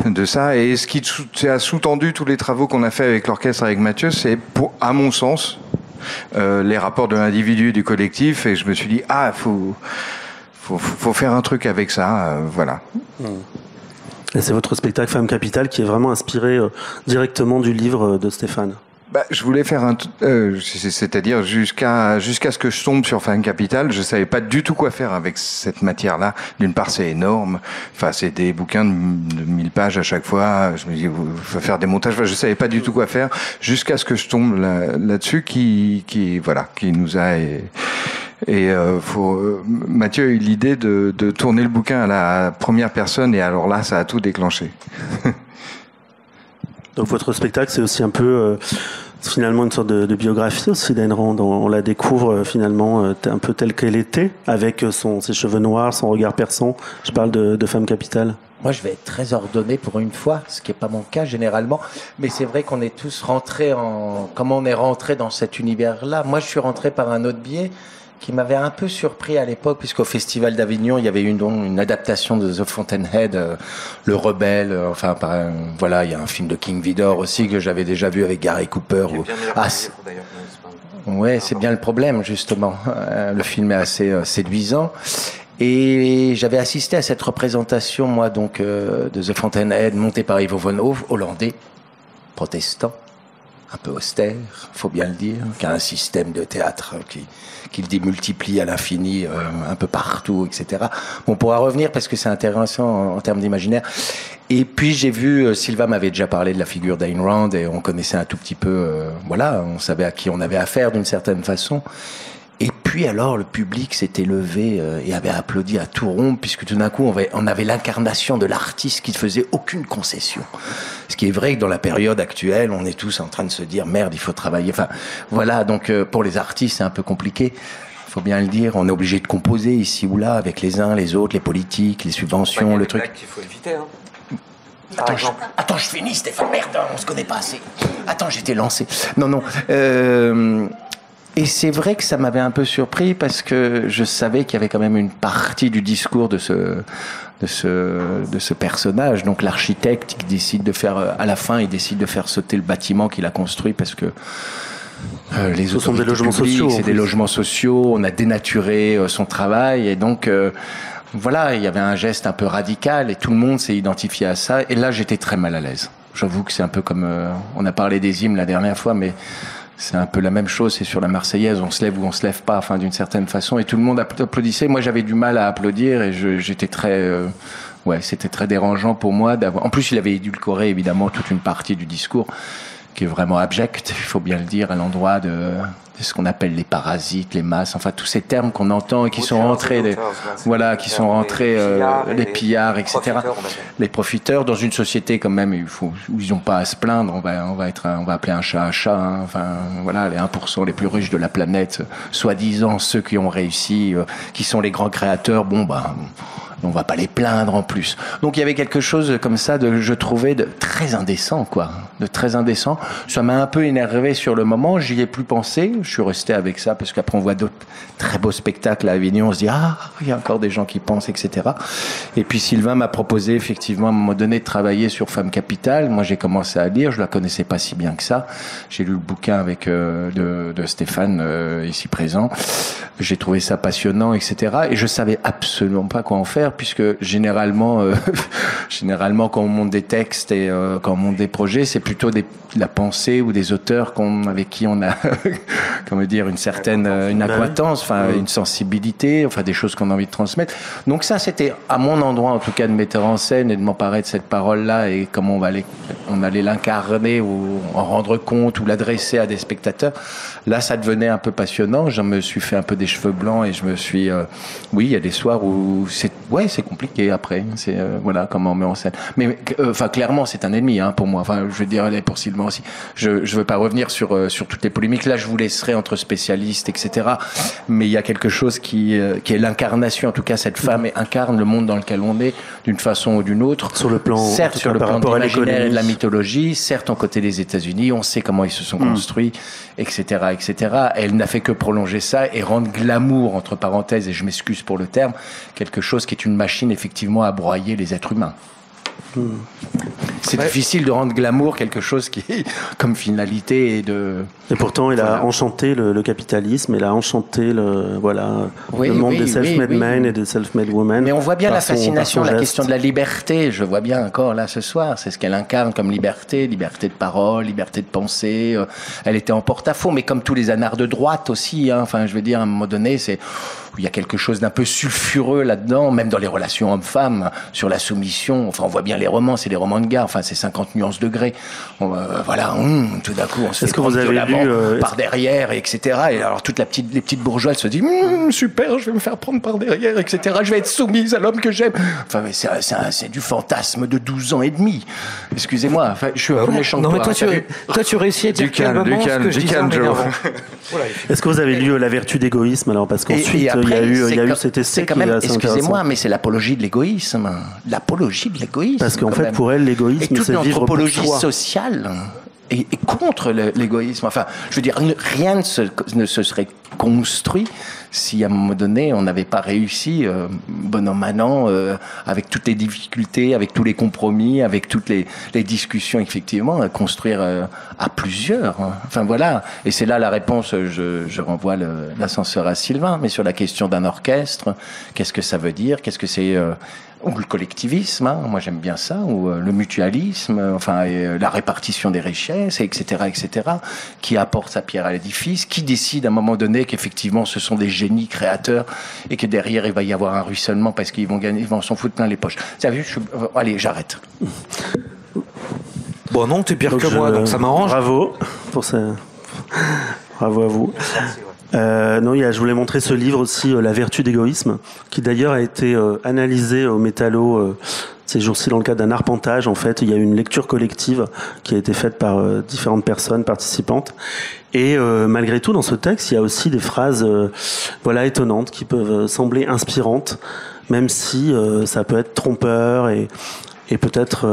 de ça. Et ce qui a sous-tendu tous les travaux qu'on a fait avec l'orchestre avec Mathieu, c'est à mon sens les rapports de l'individu et du collectif. Et je me suis dit faut faire un truc avec ça. Voilà. Et c'est votre spectacle Femme Capitale qui est vraiment inspiré directement du livre de Stéphane. Je voulais faire c'est-à-dire jusqu'à ce que je tombe sur Femme Capitale, je savais pas du tout quoi faire avec cette matière-là. D'une part, c'est énorme. Enfin, c'est des bouquins de 1000 pages à chaque fois. Je me dis, faut faire des montages. Enfin, je savais pas du tout quoi faire jusqu'à ce que je tombe là-dessus qui nous a Mathieu a eu l'idée de tourner le bouquin à la première personne et alors là, ça a tout déclenché. Donc votre spectacle, c'est aussi un peu finalement une sorte de biographie aussi d'Ayn Rand. On la découvre finalement un peu telle qu'elle était, avec ses cheveux noirs, son regard perçant. Je parle de Femme Capitale. Moi, je vais être très ordonné pour une fois, ce qui n'est pas mon cas généralement. Mais c'est vrai qu'on est tous rentrés comment on est rentré dans cet univers-là. Moi, je suis rentré par un autre biais qui m'avait un peu surpris à l'époque, puisqu'au Festival d'Avignon, il y avait une adaptation de The Fountainhead, Le Rebelle, voilà, il y a un film de King Vidor aussi que j'avais déjà vu avec Gary Cooper. Ouais, c'est bien le problème, justement. Le film est assez séduisant. Et j'avais assisté à cette représentation, moi, donc, de The Fountainhead, montée par Ivo van Hove, hollandais, protestant, un peu austère, faut bien le dire, qui a un système de théâtre qui le démultiplie à l'infini, un peu partout, etc. On pourra revenir parce que c'est intéressant en termes d'imaginaire. Et puis j'ai vu, Sylvain m'avait déjà parlé de la figure d'Ayn Rand et on connaissait un tout petit peu, on savait à qui on avait affaire d'une certaine façon. Et puis alors le public s'était levé et avait applaudi à tout rompre, puisque tout d'un coup on avait l'incarnation de l'artiste qui ne faisait aucune concession. Ce qui est vrai que dans la période actuelle, on est tous en train de se dire merde, il faut travailler. Enfin voilà, donc pour les artistes c'est un peu compliqué. Faut bien le dire, on est obligé de composer ici ou là avec les uns, les autres, les politiques, les subventions, le truc. Qu'il faut éviter. Attends, je finis, Stéphane. Merde, on se connaît pas assez. Attends, j'étais lancé. Non. Et c'est vrai que ça m'avait un peu surpris parce que je savais qu'il y avait quand même une partie du discours de ce personnage, donc l'architecte qui décide de faire, à la fin, il décide de faire sauter le bâtiment qu'il a construit parce que les autres sont des logements sociaux. C'est des logements sociaux. On a dénaturé son travail et donc voilà, il y avait un geste un peu radical et tout le monde s'est identifié à ça. Et là, j'étais très mal à l'aise. J'avoue que c'est un peu comme on a parlé des hymnes la dernière fois, mais c'est un peu la même chose, c'est sur la Marseillaise, on se lève ou on se lève pas, enfin d'une certaine façon, et tout le monde applaudissait. Moi, j'avais du mal à applaudir et j'étais très, c'était très dérangeant pour moi d'avoir. En plus, il avait édulcoré évidemment toute une partie du discours qui est vraiment abject, il faut bien le dire, à l'endroit de ce qu'on appelle les parasites, les masses, enfin tous ces termes qu'on entend et qui sont rentrés, les pillards, etc. Les profiteurs dans une société quand même où ils n'ont pas à se plaindre. On va appeler un chat un chat. Hein. Enfin voilà, les 1% les plus riches de la planète, soi-disant ceux qui ont réussi, qui sont les grands créateurs. On va pas les plaindre en plus. Donc il y avait quelque chose comme ça je trouvais de très indécent, quoi. De très indécent. Ça m'a un peu énervé sur le moment. J'y ai plus pensé. Je suis resté avec ça parce qu'après on voit d'autres très beaux spectacles à Avignon. On se dit il y a encore des gens qui pensent, etc. Et puis Sylvain m'a proposé effectivement à un moment donné de travailler sur Femme Capitale. Moi j'ai commencé à lire. Je la connaissais pas si bien que ça. J'ai lu le bouquin avec de Stéphane ici présent. J'ai trouvé ça passionnant, etc. Et je savais absolument pas quoi en faire, puisque généralement quand on monte des textes et quand on monte des projets, c'est plutôt la pensée ou des auteurs avec qui on a, comment dire, une acquaintance, enfin une sensibilité, enfin des choses qu'on a envie de transmettre. Donc ça, c'était à mon endroit, en tout cas, de mettre en scène et de m'emparer de cette parole-là et comment on allait l'incarner ou en rendre compte ou l'adresser à des spectateurs. Là, ça devenait un peu passionnant. Je me suis fait un peu des cheveux blancs et je me suis, oui, il y a des soirs où c'est compliqué après. C'est voilà comment on met en scène. Mais enfin clairement, c'est un ennemi pour moi. Enfin, je veux dire pour Sylvain aussi. Je veux pas revenir sur toutes les polémiques. Là, je vous laisserai entre spécialistes, etc. Mais il y a quelque chose qui est l'incarnation. En tout cas, cette femme incarne le monde dans lequel on est d'une façon ou d'une autre. Sur le plan, certes, sur le plan de l'imaginaire et de la mythologie. Certes, en côté des États-Unis, on sait comment ils se sont construits, etc., etc. Elle n'a fait que prolonger ça et rendre glamour, entre parenthèses, et je m'excuse pour le terme, quelque chose qui est une machine effectivement à broyer les êtres humains. C'est difficile de rendre glamour quelque chose qui comme finalité et pourtant il a enchanté le capitalisme, il a enchanté le monde des self-made men et des self-made women. Mais on voit bien la fascination, la question de la liberté. Je vois bien encore là ce soir, c'est ce qu'elle incarne comme liberté de parole, liberté de pensée. Elle était en porte-à-faux, mais comme tous les anards de droite aussi. Enfin, je veux dire, à un moment donné, il y a quelque chose d'un peu sulfureux là-dedans, même dans les relations hommes-femmes, sur la soumission. Enfin, on voit bien les romans, c'est des romans de gars. Enfin, c'est 50 nuances degrés. Voilà, tout d'un coup, on se fait prendre violemment par derrière, etc. Et alors, les petites bourgeoises se disent super, je vais me faire prendre par derrière, etc. Je vais être soumise à l'homme que j'aime. Enfin, mais c'est du fantasme de 12 ans et demi. Excusez-moi, enfin, je suis un peu méchant. Non, mais toi, tu réussis à dire calme, Joe. Est-ce que vous avez lu La vertu d'égoïsme alors, parce qu'ensuite il y a eu cet essai qui est assez excusez-moi, mais c'est l'apologie de l'égoïsme. L'apologie de l'égoïsme. Parce qu'en fait, pour elle, l'égoïsme, c'est vivre pour soi. Et toute l'anthropologie sociale est contre l'égoïsme. Enfin, je veux dire, rien ne se serait construit si à un moment donné on n'avait pas réussi, bon an mal an, avec toutes les difficultés, avec tous les compromis, avec toutes les discussions, effectivement, à construire à plusieurs. Enfin voilà, et c'est là la réponse. Je renvoie l'ascenseur à Sylvain, mais sur la question d'un orchestre, qu'est-ce que ça veut dire, qu'est-ce que c'est ou le collectivisme, moi j'aime bien ça, ou le mutualisme, enfin la répartition des richesses, etc., qui apporte sa pierre à l'édifice, qui décide à un moment donné qu'effectivement ce sont des génies créateurs et que derrière il va y avoir un ruissellement parce qu'ils vont gagner, ils vont s'en foutre plein les poches. Vous savez, allez, j'arrête. Bon non, t'es pire que moi, donc ça m'arrange. Bravo pour ça. Bravo à vous. Je voulais montrer ce livre aussi, La vertu d'égoïsme, qui d'ailleurs a été analysé au Métallo ces jours-ci dans le cadre d'un arpentage. En fait, il y a eu une lecture collective qui a été faite par différentes personnes participantes. Et malgré tout, dans ce texte, il y a aussi des phrases étonnantes qui peuvent sembler inspirantes, même si ça peut être trompeur et peut-être,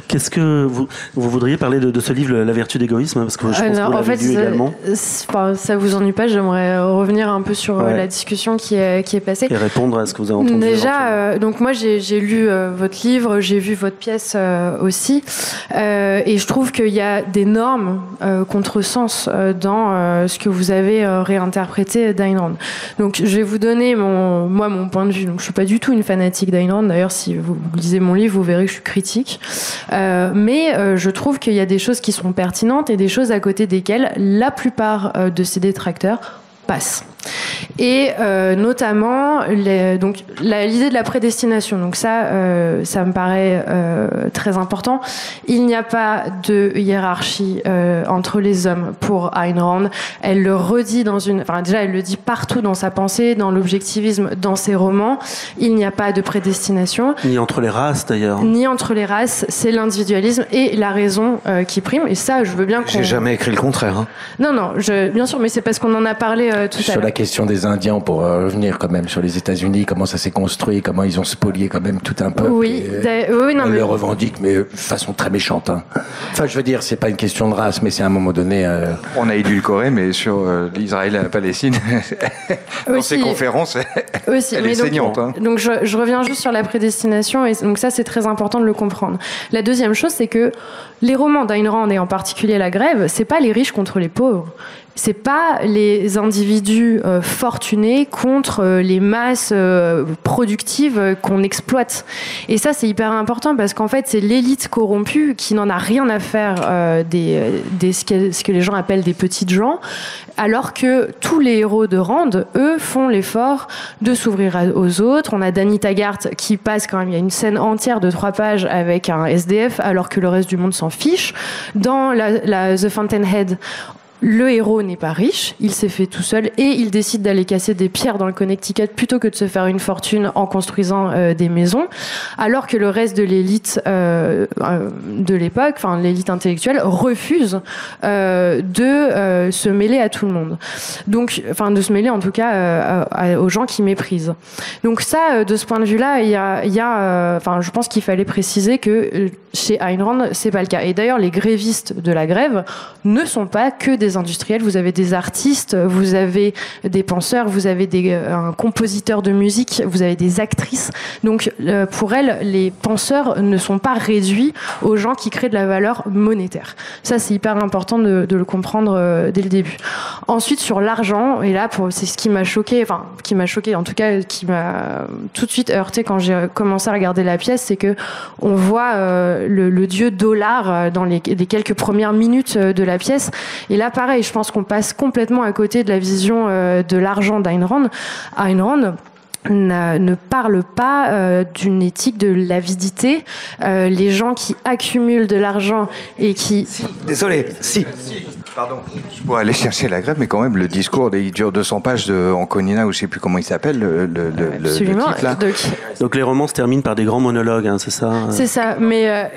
Qu'est-ce que vous voudriez parler de ce livre, La vertu d'égoïsme, parce que je pense que vous l'avez lu également. Ça vous ennuie pas, j'aimerais revenir un peu sur la discussion qui est passée. Et répondre à ce que vous avez entendu. Déjà, donc moi j'ai lu votre livre, j'ai vu votre pièce aussi, et je trouve qu'il y a d'énormes contresens dans ce que vous avez réinterprété d'Ayn Rand. Donc je vais vous donner mon point de vue. Donc je suis pas du tout une fanatique d'Ayn Rand. D'ailleurs, si vous lisez mon livre, vous verrez que je suis critique. Mais je trouve qu'il y a des choses qui sont pertinentes et des choses à côté desquelles la plupart de ces détracteurs passent. Et notamment l'idée de la prédestination. Donc ça me paraît très important. Il n'y a pas de hiérarchie entre les hommes pour Ayn Rand. Elle le redit elle le dit partout dans sa pensée, dans l'objectivisme, dans ses romans. Il n'y a pas de prédestination. Ni entre les races d'ailleurs. Ni entre les races. C'est l'individualisme et la raison qui prime. Et ça, je veux bien qu'on... J'ai jamais écrit le contraire. Non, bien sûr, mais c'est parce qu'on en a parlé tout à l'heure. question des Indiens, pour revenir quand même sur les États-Unis, comment ça s'est construit, comment ils ont spolié quand même tout un peuple. Oui, on le revendique, mais de façon très méchante. Hein. Enfin, je veux dire, c'est pas une question de race, mais c'est à un moment donné. On a édulcoré, mais sur l'Israël et la Palestine, dans ces conférences, elle est saignante. Hein. Donc je reviens juste sur la prédestination, et donc ça c'est très important de le comprendre. La deuxième chose, c'est que les romans d'Ayn Rand, et en particulier La Grève, c'est pas les riches contre les pauvres. C'est pas les individus fortunés contre les masses productives qu'on exploite. Et ça, c'est hyper important parce qu'en fait, c'est l'élite corrompue qui n'en a rien à faire ce que les gens appellent des petites gens, alors que tous les héros de Rand, eux, font l'effort de s'ouvrir aux autres. On a Danny Taggart qui passe quand même, il y a une scène entière de 3 pages avec un SDF, alors que le reste du monde s'en fiche. Dans The Fountainhead, le héros n'est pas riche, il s'est fait tout seul et il décide d'aller casser des pierres dans le Connecticut plutôt que de se faire une fortune en construisant des maisons, alors que le reste de l'élite de l'époque, enfin l'élite intellectuelle, refuse de se mêler à tout le monde. Donc, enfin de se mêler en tout cas aux gens qui méprisent. Donc ça, de ce point de vue-là, il y a enfin je pense qu'il fallait préciser que chez Ayn Rand, c'est pas le cas. Et d'ailleurs, les grévistes de la grève ne sont pas que des industriels. Vous avez des artistes, vous avez des penseurs, vous avez un compositeur de musique, vous avez des actrices. Donc, pour elles, les penseurs ne sont pas réduits aux gens qui créent de la valeur monétaire. Ça, c'est hyper important de le comprendre dès le début. Ensuite, sur l'argent, et là, c'est ce qui m'a choqué, en tout cas, qui m'a tout de suite heurté quand j'ai commencé à regarder la pièce, c'est que on voit le dieu dollar dans les quelques premières minutes de la pièce. Et là, pareil, je pense qu'on passe complètement à côté de la vision de l'argent d'Ayn Rand. Ayn Rand ne parle pas d'une éthique de l'avidité. Les gens qui accumulent de l'argent et qui... Désolé, si. Pardon. Je pourrais aller chercher La Grève, mais quand même, le discours, il dure 200 pages de Anconina, ou je ne sais plus comment il s'appelle, Absolument. le titre, là. Donc les romans se terminent par des grands monologues, hein, c'est ça C'est ça, mais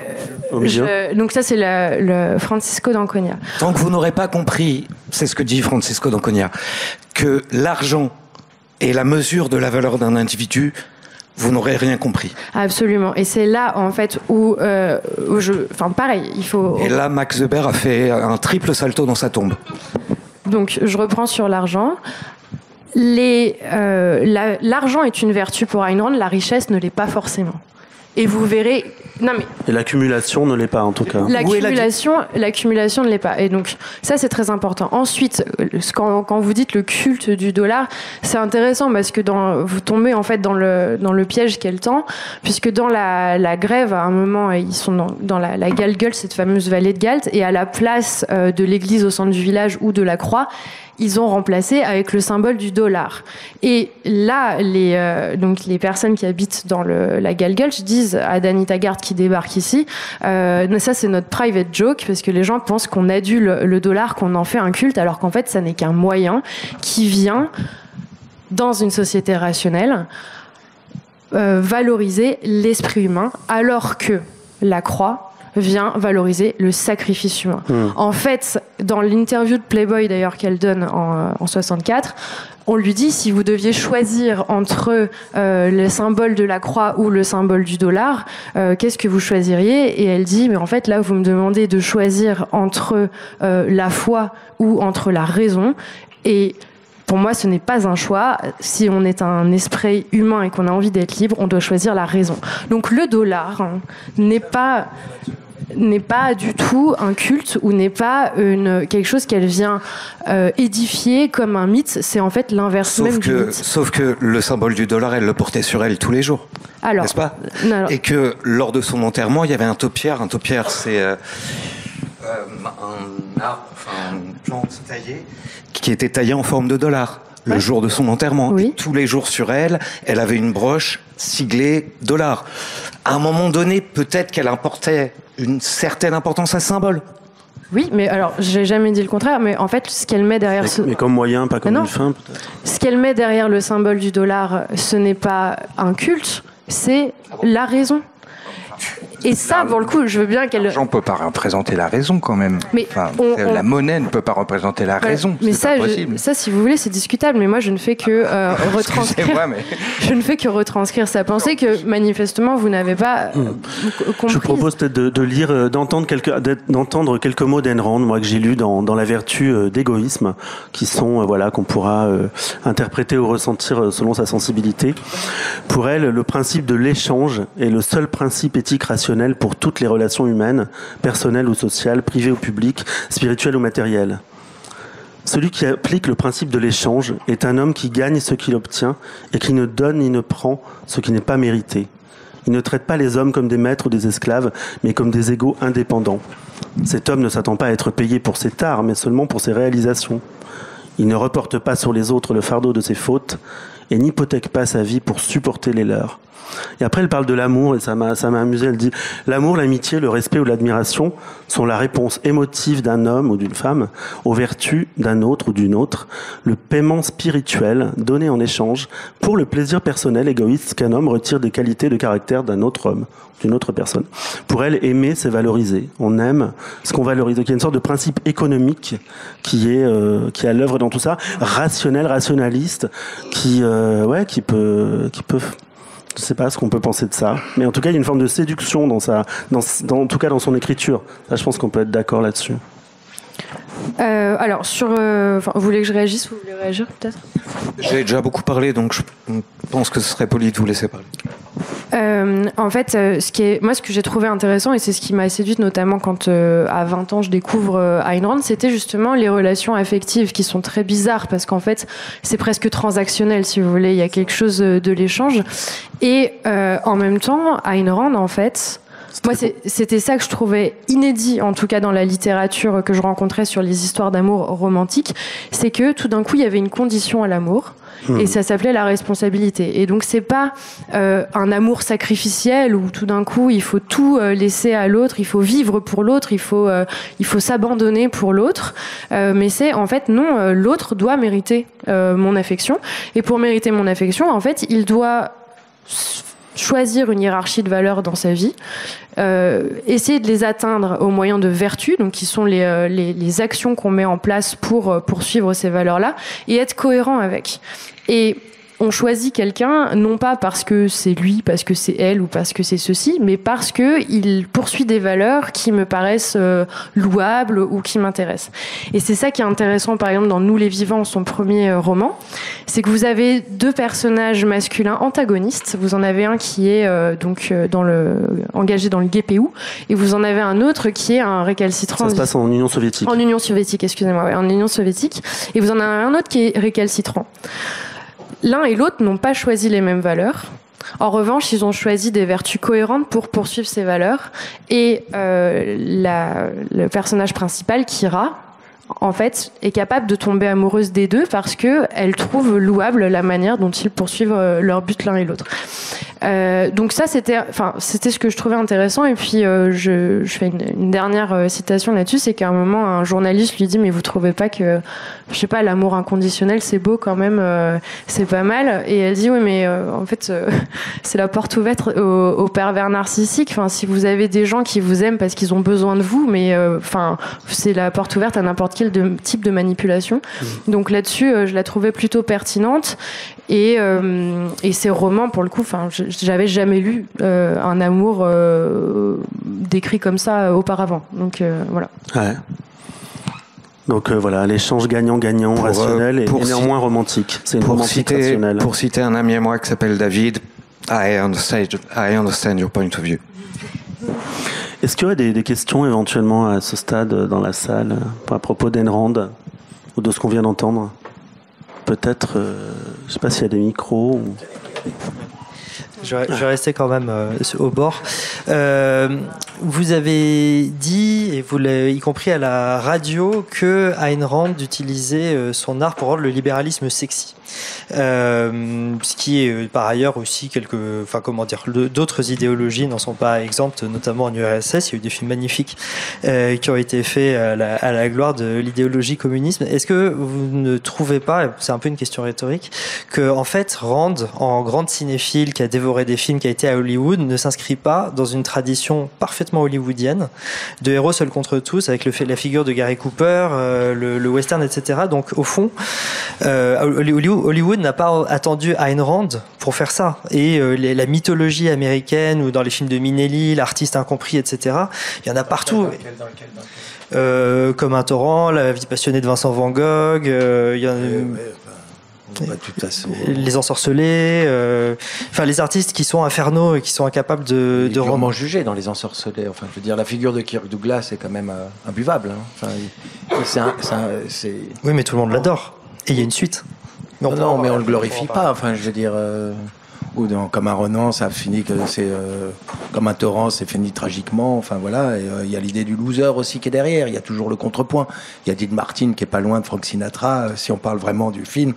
donc ça c'est le Francisco d'Anconia. Tant que vous n'aurez pas compris, c'est ce que dit Francisco d'Anconia, que l'argent est la mesure de la valeur d'un individu, vous n'aurez rien compris. Absolument. Et c'est là, en fait, où enfin, pareil, il faut... Et là, Max Weber a fait un triple salto dans sa tombe. Donc, je reprends sur l'argent. L'argent est une vertu pour Ayn Rand, la richesse ne l'est pas forcément. Et vous verrez... Non mais... Et l'accumulation ne l'est pas, en tout cas. L'accumulation ne l'est pas. Et donc, ça, c'est très important. Ensuite, quand vous dites le culte du dollar, c'est intéressant parce que vous tombez, en fait, dans le piège qu'elle tend, puisque dans la grève, à un moment, ils sont dans la Galguel, cette fameuse vallée de Galt, et à la place de l'église au centre du village ou de la croix, ils ont remplacé avec le symbole du dollar. Et là, donc les personnes qui habitent dans la Galgulch disent à Danny Taggart qui débarque ici, ça c'est notre private joke, parce que les gens pensent qu'on adule le dollar, qu'on en fait un culte, alors qu'en fait ça n'est qu'un moyen qui vient, dans une société rationnelle, valoriser l'esprit humain, alors que la croix vient valoriser le sacrifice humain. En fait, dans l'interview de Playboy d'ailleurs qu'elle donne en 64, on lui dit si vous deviez choisir entre le symbole de la croix ou le symbole du dollar, qu'est-ce que vous choisiriez? Et elle dit mais en fait là vous me demandez de choisir entre la foi ou entre la raison, et pour moi, ce n'est pas un choix. Si on est un esprit humain et qu'on a envie d'être libre, on doit choisir la raison. Donc le dollar n'est pas du tout un culte, ou n'est pas quelque chose qu'elle vient édifier comme un mythe. C'est en fait l'inverse même du mythe. Sauf que le symbole du dollar, elle le portait sur elle tous les jours. Alors, n'est-ce pas? Alors. Et que lors de son enterrement, il y avait un taupière. Un taupière, c'est un arbre, enfin une plante taillée, qui était taillée en forme de dollar. Le jour de son enterrement. Oui. Et tous les jours sur elle, elle avait une broche siglée dollar. À un moment donné, peut-être qu'elle apportait une certaine importance à ce symbole. Oui, mais alors, j'ai jamais dit le contraire, mais en fait, ce qu'elle met derrière... Mais comme moyen, pas comme une fin, peut-être. Ce qu'elle met derrière le symbole du dollar, ce n'est pas un culte, c'est la raison. Et ça, pour le coup, je veux bien qu'elle... L'argent ne peut pas représenter la raison, quand même. Mais la monnaie ne peut pas représenter la raison. Mais c'est pas possible. ça, si vous voulez, c'est discutable. Mais moi, je ne fais que retranscrire... Je ne fais que retranscrire sa pensée que, manifestement, vous n'avez pas compris. Je propose peut-être de lire, d'entendre quelques mots d'Ayn Rand, moi, que j'ai lu dans La vertu d'égoïsme, qui sont, qu'on pourra interpréter ou ressentir selon sa sensibilité. Pour elle, le principe de l'échange est le seul principe éthique rationnel pour toutes les relations humaines, personnelles ou sociales, privées ou publiques, spirituelles ou matérielles. Celui qui applique le principe de l'échange est un homme qui gagne ce qu'il obtient et qui ne donne ni ne prend ce qui n'est pas mérité. Il ne traite pas les hommes comme des maîtres ou des esclaves, mais comme des égaux indépendants. Cet homme ne s'attend pas à être payé pour ses tares, mais seulement pour ses réalisations. Il ne reporte pas sur les autres le fardeau de ses fautes et n'hypothèque pas sa vie pour supporter les leurs. Et après, elle parle de l'amour, et ça m'a amusé. Elle dit « L'amour, l'amitié, le respect ou l'admiration sont la réponse émotive d'un homme ou d'une femme aux vertus d'un autre ou d'une autre, le paiement spirituel donné en échange pour le plaisir personnel égoïste qu'un homme retire des qualités de caractère d'un autre homme, d'une autre personne. Pour elle, aimer, c'est valoriser. On aime ce qu'on valorise. Donc il y a une sorte de principe économique qui est à l'œuvre dans tout ça, rationnel, rationaliste, qui peut je sais pas ce qu'on peut penser de ça, mais en tout cas il y a une forme de séduction en tout cas dans son écriture. Là, je pense qu'on peut être d'accord là-dessus. Alors vous voulez que je réagisse ou vous voulez réagir peut-être ? J'ai déjà beaucoup parlé, donc je pense que ce serait poli de vous laisser parler. En fait, ce que j'ai trouvé intéressant, et c'est ce qui m'a séduite notamment quand à 20 ans je découvre Ayn Rand, c'était justement les relations affectives qui sont très bizarres parce qu'en fait c'est presque transactionnel, si vous voulez, il y a quelque chose de l'échange et en même temps Ayn Rand, en fait, moi, c'était ça que je trouvais inédit, en tout cas dans la littérature que je rencontrais sur les histoires d'amour romantiques, c'est que tout d'un coup il y avait une condition à l'amour. Et ça s'appelait la responsabilité. Et donc c'est pas un amour sacrificiel où tout d'un coup il faut tout laisser à l'autre, il faut vivre pour l'autre, il faut s'abandonner pour l'autre. Mais c'est en fait non, l'autre doit mériter mon affection. Et pour mériter mon affection, en fait, il doit choisir une hiérarchie de valeurs dans sa vie, essayer de les atteindre au moyen de vertus, donc qui sont les actions qu'on met en place pour poursuivre ces valeurs-là, et être cohérent avec. Et on choisit quelqu'un, non pas parce que c'est lui, parce que c'est elle ou parce que c'est ceci, mais parce qu'il poursuit des valeurs qui me paraissent louables ou qui m'intéressent. Et c'est ça qui est intéressant, par exemple, dans Nous les vivants, son premier roman, c'est que vous avez deux personnages masculins antagonistes. Vous en avez un qui est engagé dans le GPU, et vous en avez un autre qui est un récalcitrant. Ça se passe en Union soviétique. En Union soviétique, excusez-moi, ouais, en Union soviétique. Et vous en avez un autre qui est récalcitrant. L'un et l'autre n'ont pas choisi les mêmes valeurs. En revanche, ils ont choisi des vertus cohérentes pour poursuivre ces valeurs. Et le personnage principal, Kira, en fait, est capable de tomber amoureuse des deux parce qu'elle trouve louable la manière dont ils poursuivent leur but l'un et l'autre. Donc ça, c'était ce que je trouvais intéressant. Et puis, je fais une dernière citation là-dessus, c'est qu'à un moment, un journaliste lui dit « Mais vous trouvez pas que, je sais pas, l'amour inconditionnel, c'est beau quand même, c'est pas mal ?» Et elle dit « Oui, mais en fait, c'est la porte ouverte au pervers narcissique. Enfin, si vous avez des gens qui vous aiment parce qu'ils ont besoin de vous, mais c'est la porte ouverte à n'importe quel type de manipulation. » Donc là-dessus, je la trouvais plutôt pertinente. Et ces romans, pour le coup, j'avais jamais lu un amour décrit comme ça auparavant. Donc voilà. Ouais. Donc voilà, l'échange gagnant-gagnant, rationnel et néanmoins romantique. C'est une romantique rationnelle. Pour citer un ami à moi qui s'appelle David, I understand your point of view. Est-ce qu'il y aurait des questions éventuellement à ce stade dans la salle à propos d'Ayn Rand ou de ce qu'on vient d'entendre ? Peut-être, je ne sais pas s'il y a des micros. Ou... Je vais rester quand même au bord. Vous avez dit, et vous l'avez y compris à la radio, que Ayn Rand utilisait son art pour rendre le libéralisme sexy. Ce qui est par ailleurs aussi d'autres idéologies n'en sont pas exemptes, notamment en URSS. Il y a eu des films magnifiques qui ont été faits à la gloire de l'idéologie communisme. Est-ce que vous ne trouvez pas, c'est un peu une question rhétorique, que en fait Rand, en grande cinéphile qui a dévoré dévorer des films qui a été à Hollywood ne s'inscrit pas dans une tradition parfaitement hollywoodienne de héros seuls contre tous, avec la figure de Gary Cooper, le western, etc. Donc au fond, Hollywood n'a pas attendu Ayn Rand pour faire ça. Et la mythologie américaine, ou dans les films de Minnelli, l'artiste incompris, etc., il y en a partout. Comme un torrent, la vie passionnée de Vincent Van Gogh, il y a les ensorcelés, enfin les artistes qui sont infernaux et qui sont incapables de rendre jugés dans les ensorcelés. Enfin, je veux dire, la figure de Kirk Douglas est quand même imbuvable. Hein. Enfin, oui, mais tout le monde l'adore. Et il y a une suite. Non, mais on le glorifie pas. Enfin, je veux dire. Ou comme un Renan, ça finit que c'est comme un torrent, c'est fini tragiquement. Enfin voilà, il y a l'idée du loser aussi qui est derrière. Il y a toujours le contrepoint. Il y a Dean Martin qui est pas loin de Frank Sinatra. Si on parle vraiment du film,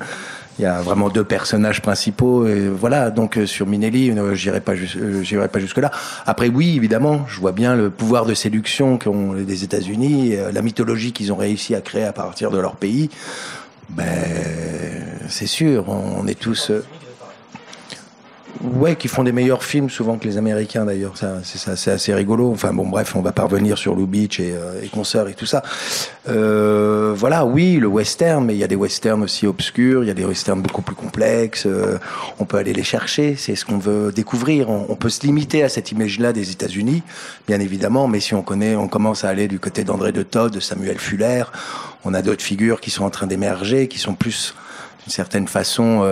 il y a vraiment deux personnages principaux. Et voilà. Donc sur Minnelli, j'irai pas jusque là. Après oui, évidemment, je vois bien le pouvoir de séduction qu'ont les États-Unis, la mythologie qu'ils ont réussi à créer à partir de leur pays. Ben c'est sûr, on est tous. Ouais, qui font des meilleurs films souvent que les Américains d'ailleurs. C'est assez rigolo. Enfin bon, bref, on va pas revenir sur Lou Beach et consorts et tout ça. Voilà, oui, le western, mais il y a des westerns aussi obscurs, il y a des westerns beaucoup plus complexes. On peut aller les chercher, c'est ce qu'on veut découvrir. On peut se limiter à cette image-là des États-Unis, bien évidemment, mais si on commence à aller du côté d'André de Todd, de Samuel Fuller, on a d'autres figures qui sont en train d'émerger, qui sont plus, d'une certaine façon,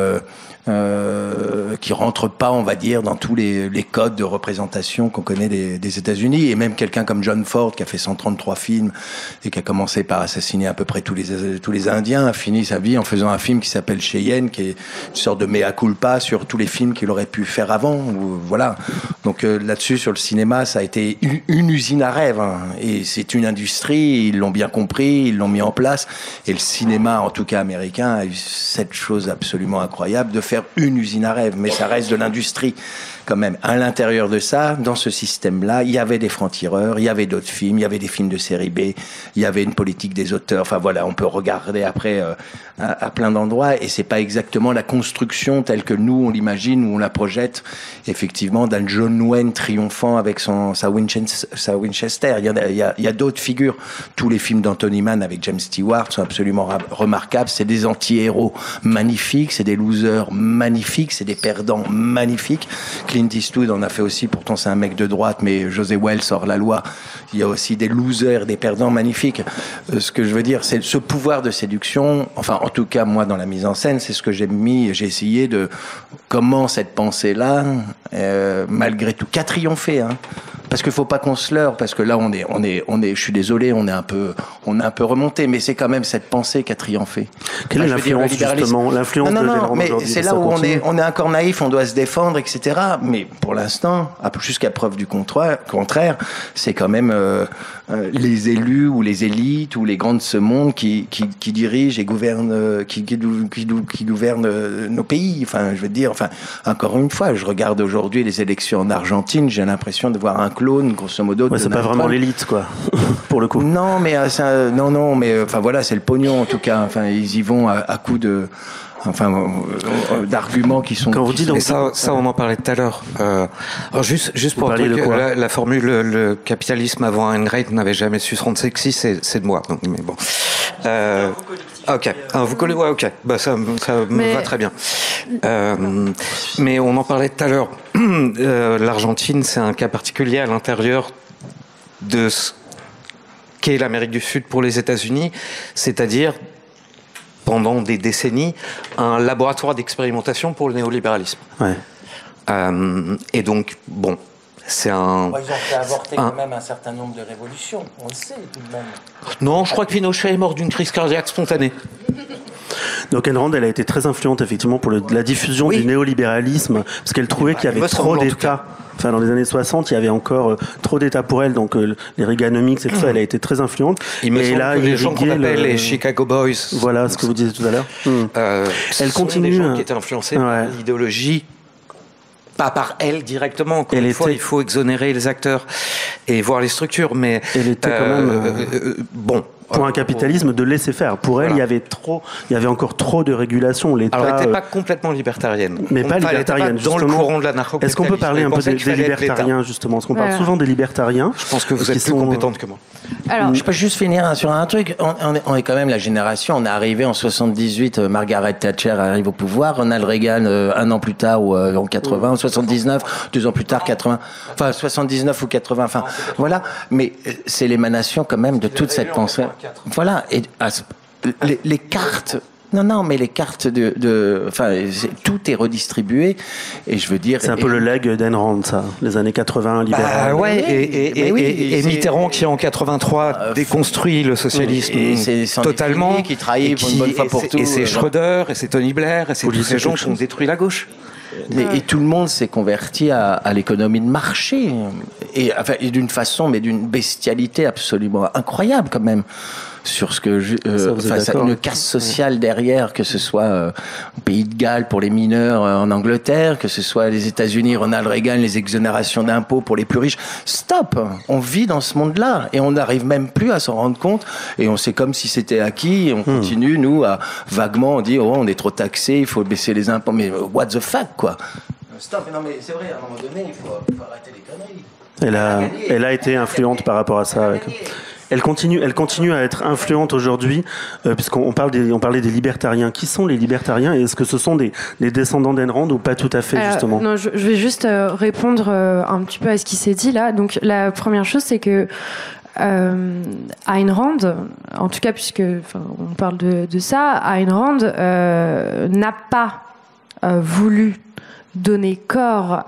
qui rentrent pas, on va dire, dans tous les codes de représentation qu'on connaît des États-Unis. Et même quelqu'un comme John Ford, qui a fait 133 films et qui a commencé par assassiner à peu près tous les Indiens, a fini sa vie en faisant un film qui s'appelle Cheyenne, qui est une sorte de mea culpa sur tous les films qu'il aurait pu faire avant. Voilà. Donc là-dessus, sur le cinéma, ça a été une usine à rêve. Hein. Et c'est une industrie, ils l'ont bien compris, ils l'ont mis en place. Et le cinéma, en tout cas américain, a eu cette chose absolument incroyable de faire une usine à rêve, mais ça reste de l'industrie quand même. À l'intérieur de ça, dans ce système-là, il y avait des francs-tireurs, il y avait d'autres films, il y avait des films de série B, il y avait une politique des auteurs. Enfin voilà, on peut regarder après à plein d'endroits, et c'est pas exactement la construction telle que nous on l'imagine ou on la projette effectivement d'un John Wayne triomphant avec sa Winchester. Il y a d'autres figures. Tous les films d'Anthony Mann avec James Stewart sont absolument remarquables. C'est des anti-héros magnifiques, c'est des losers magnifiques, c'est des perdants magnifiques. Clint Eastwood en a fait aussi, pourtant c'est un mec de droite, mais José Wells hors la loi. Il y a aussi des losers, des perdants magnifiques. Ce que je veux dire, c'est ce pouvoir de séduction, enfin en tout cas moi dans la mise en scène, c'est ce que j'ai essayé de comment cette pensée-là, malgré tout, qu'a triomphé, hein. Parce qu'il faut pas qu'on se leurre, parce que là on est, je suis désolé, on est un peu remonté, mais c'est quand même cette pensée qui a triomphé. Quelle est l'influence justement, l'influence de non, mais c'est là où on est encore naïf, on doit se défendre, etc. Mais pour l'instant, jusqu'à preuve du contraire, c'est quand même les élus ou les élites ou les grands de ce monde qui dirigent et gouvernent, qui gouvernent nos pays. Enfin, je veux dire, encore une fois, je regarde aujourd'hui les élections en Argentine, j'ai l'impression de voir un clone, grosso modo. Ouais, c'est pas vraiment l'élite, quoi, pour le coup. Non, mais voilà, c'est le pognon en tout cas. Enfin, ils y vont à coups de. D'arguments qui sont. Quand vous dites ça, on en parlait tout à l'heure. Alors juste pour dire que la formule le capitalisme avant Ayn Rand n'avait jamais su se rendre sexy, c'est de moi. Donc, mais bon. Ok. Vous collez. Ouais, ok. Bah ça me va très bien. Mais on en parlait tout à l'heure. L'Argentine, c'est un cas particulier à l'intérieur de ce qu'est l'Amérique du Sud pour les États-Unis, c'est-à-dire pendant des décennies, un laboratoire d'expérimentation pour le néolibéralisme. Ouais. Et donc, bon, c'est un... Ils ont fait avorter quand même un certain nombre de révolutions, on le sait tout de même. Non, je crois que Pinochet est mort d'une crise cardiaque spontanée. Donc Ayn Rand, elle a été très influente effectivement pour la diffusion du néolibéralisme, parce qu'elle trouvait qu'il y avait trop d'États. Enfin, dans les années 60, il y avait encore trop d'États pour elle, donc les Reaganomics et tout ça, elle a été très influente. Il me semble que les gens qu'on appelle les Chicago Boys. Voilà ce que vous disiez tout à l'heure. Elle continue. Des gens qui étaient influencés par l'idéologie, pas par elle directement. Encore une fois, il faut exonérer les acteurs et voir les structures, mais elle était quand même... bon. pour un capitalisme de laisser faire. Pour elle, il y avait encore trop de régulation. L'État. Alors, elle n'était pas complètement libertarienne. Mais pas libertarienne, dans le courant de l'anarcho-capitalisme. Est-ce qu'on peut parler un peu des libertariens, justement? Parce qu'on parle souvent des libertariens. Je pense que vous êtes plus compétente que moi. Alors, je peux juste finir sur un truc. On est quand même la génération. On est arrivé en 78. Margaret Thatcher arrive au pouvoir. Ronald Reagan un an plus tard ou en 80, en 79, 2 ans plus tard 80. Enfin 79 ou 80. Enfin voilà. Mais c'est l'émanation quand même de toute cette pensée. Voilà. Et les cartes. Non, mais les cartes tout est redistribué, et je veux dire. C'est un peu le leg d'Ayn Rand, ça, les années 80, libéral. Et Mitterrand qui en 83 déconstruit le socialisme totalement, qui trahit une bonne fois pour toutes. Et c'est Schröder, et c'est Tony Blair, et c'est tous ces gens qui ont détruit la gauche. Et tout le monde s'est converti à l'économie de marché, et d'une façon, mais d'une bestialité absolument incroyable quand même. Sur ce que une casse sociale derrière, que ce soit au Pays de Galles pour les mineurs en Angleterre, que ce soit les États-Unis, Ronald Reagan, les exonérations d'impôts pour les plus riches. Stop, on vit dans ce monde-là et on n'arrive même plus à s'en rendre compte, et on sait comme si c'était acquis, et on continue nous à vaguement on dit on est trop taxé, il faut baisser les impôts, mais what the fuck quoi. Stop, non mais c'est vrai, à un moment donné il faut arrêter les conneries. Elle a été influente par rapport à ça. Elle continue à être influente aujourd'hui, puisqu'on parlait des libertariens. Qui sont les libertariens, et est-ce que ce sont des descendants d'Ayn Rand ou pas tout à fait, justement? Non, je vais juste répondre un petit peu à ce qui s'est dit là. Donc la première chose, c'est que Ayn Rand, en tout cas puisque on parle de ça, Ayn Rand n'a pas voulu donner corps,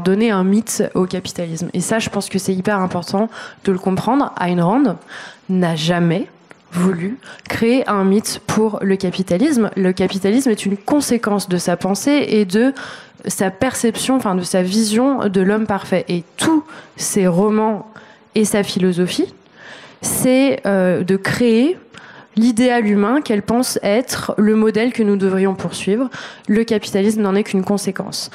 donner un mythe au capitalisme. Et ça, je pense que c'est hyper important de le comprendre. Ayn Rand n'a jamais voulu créer un mythe pour le capitalisme. Le capitalisme est une conséquence de sa pensée et de sa perception, de sa vision de l'homme parfait. Et tous ses romans et sa philosophie, c'est de créer l'idéal humain qu'elle pense être le modèle que nous devrions poursuivre. Le capitalisme n'en est qu'une conséquence.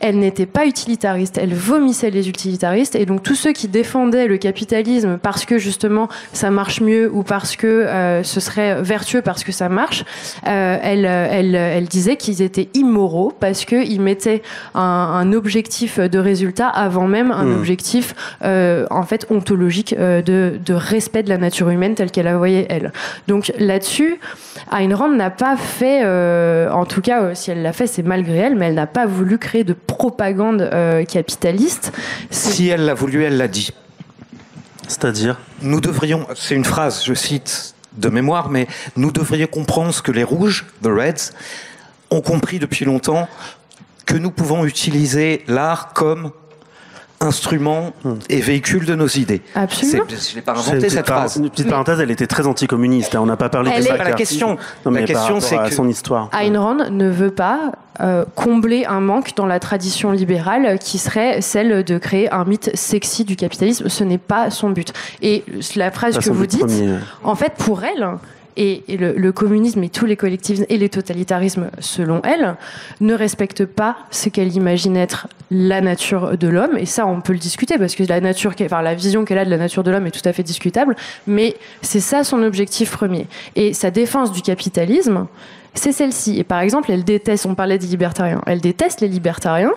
Elle n'était pas utilitariste, elle vomissait les utilitaristes, et donc tous ceux qui défendaient le capitalisme parce que justement ça marche mieux, ou parce que ce serait vertueux parce que ça marche, elle disait qu'ils étaient immoraux parce qu'ils mettaient un objectif de résultat avant même un objectif ontologique de respect de la nature humaine telle qu'elle la voyait elle. Donc là-dessus, Ayn Rand n'a pas fait, en tout cas si elle l'a fait c'est malgré elle, mais elle n'a pas voulu créer de propagande capitaliste. Si elle l'a voulu, elle l'a dit. C'est-à-dire ? Nous devrions, c'est une phrase, je cite de mémoire, mais nous devrions comprendre ce que les rouges, the Reds, ont compris depuis longtemps, que nous pouvons utiliser l'art comme instrument et véhicule de nos idées. Absolument. Je ne l'ai pas inventé cette phrase. Une petite parenthèse, elle était très anticommuniste. On n'a pas parlé de ça. La question, c'est que son histoire. Ayn Rand ne veut pas combler un manque dans la tradition libérale qui serait celle de créer un mythe sexy du capitalisme. Ce n'est pas son but. Et la phrase que vous dites, en fait, pour elle, et le communisme et tous les collectivismes et les totalitarismes, selon elle, ne respectent pas ce qu'elle imagine être la nature de l'homme. Et ça, on peut le discuter, parce que la vision qu'elle a de la nature de l'homme est tout à fait discutable. Mais c'est ça son objectif premier. Et sa défense du capitalisme, c'est celle-ci. Et par exemple, elle déteste, on parlait des libertariens, elle déteste les libertariens,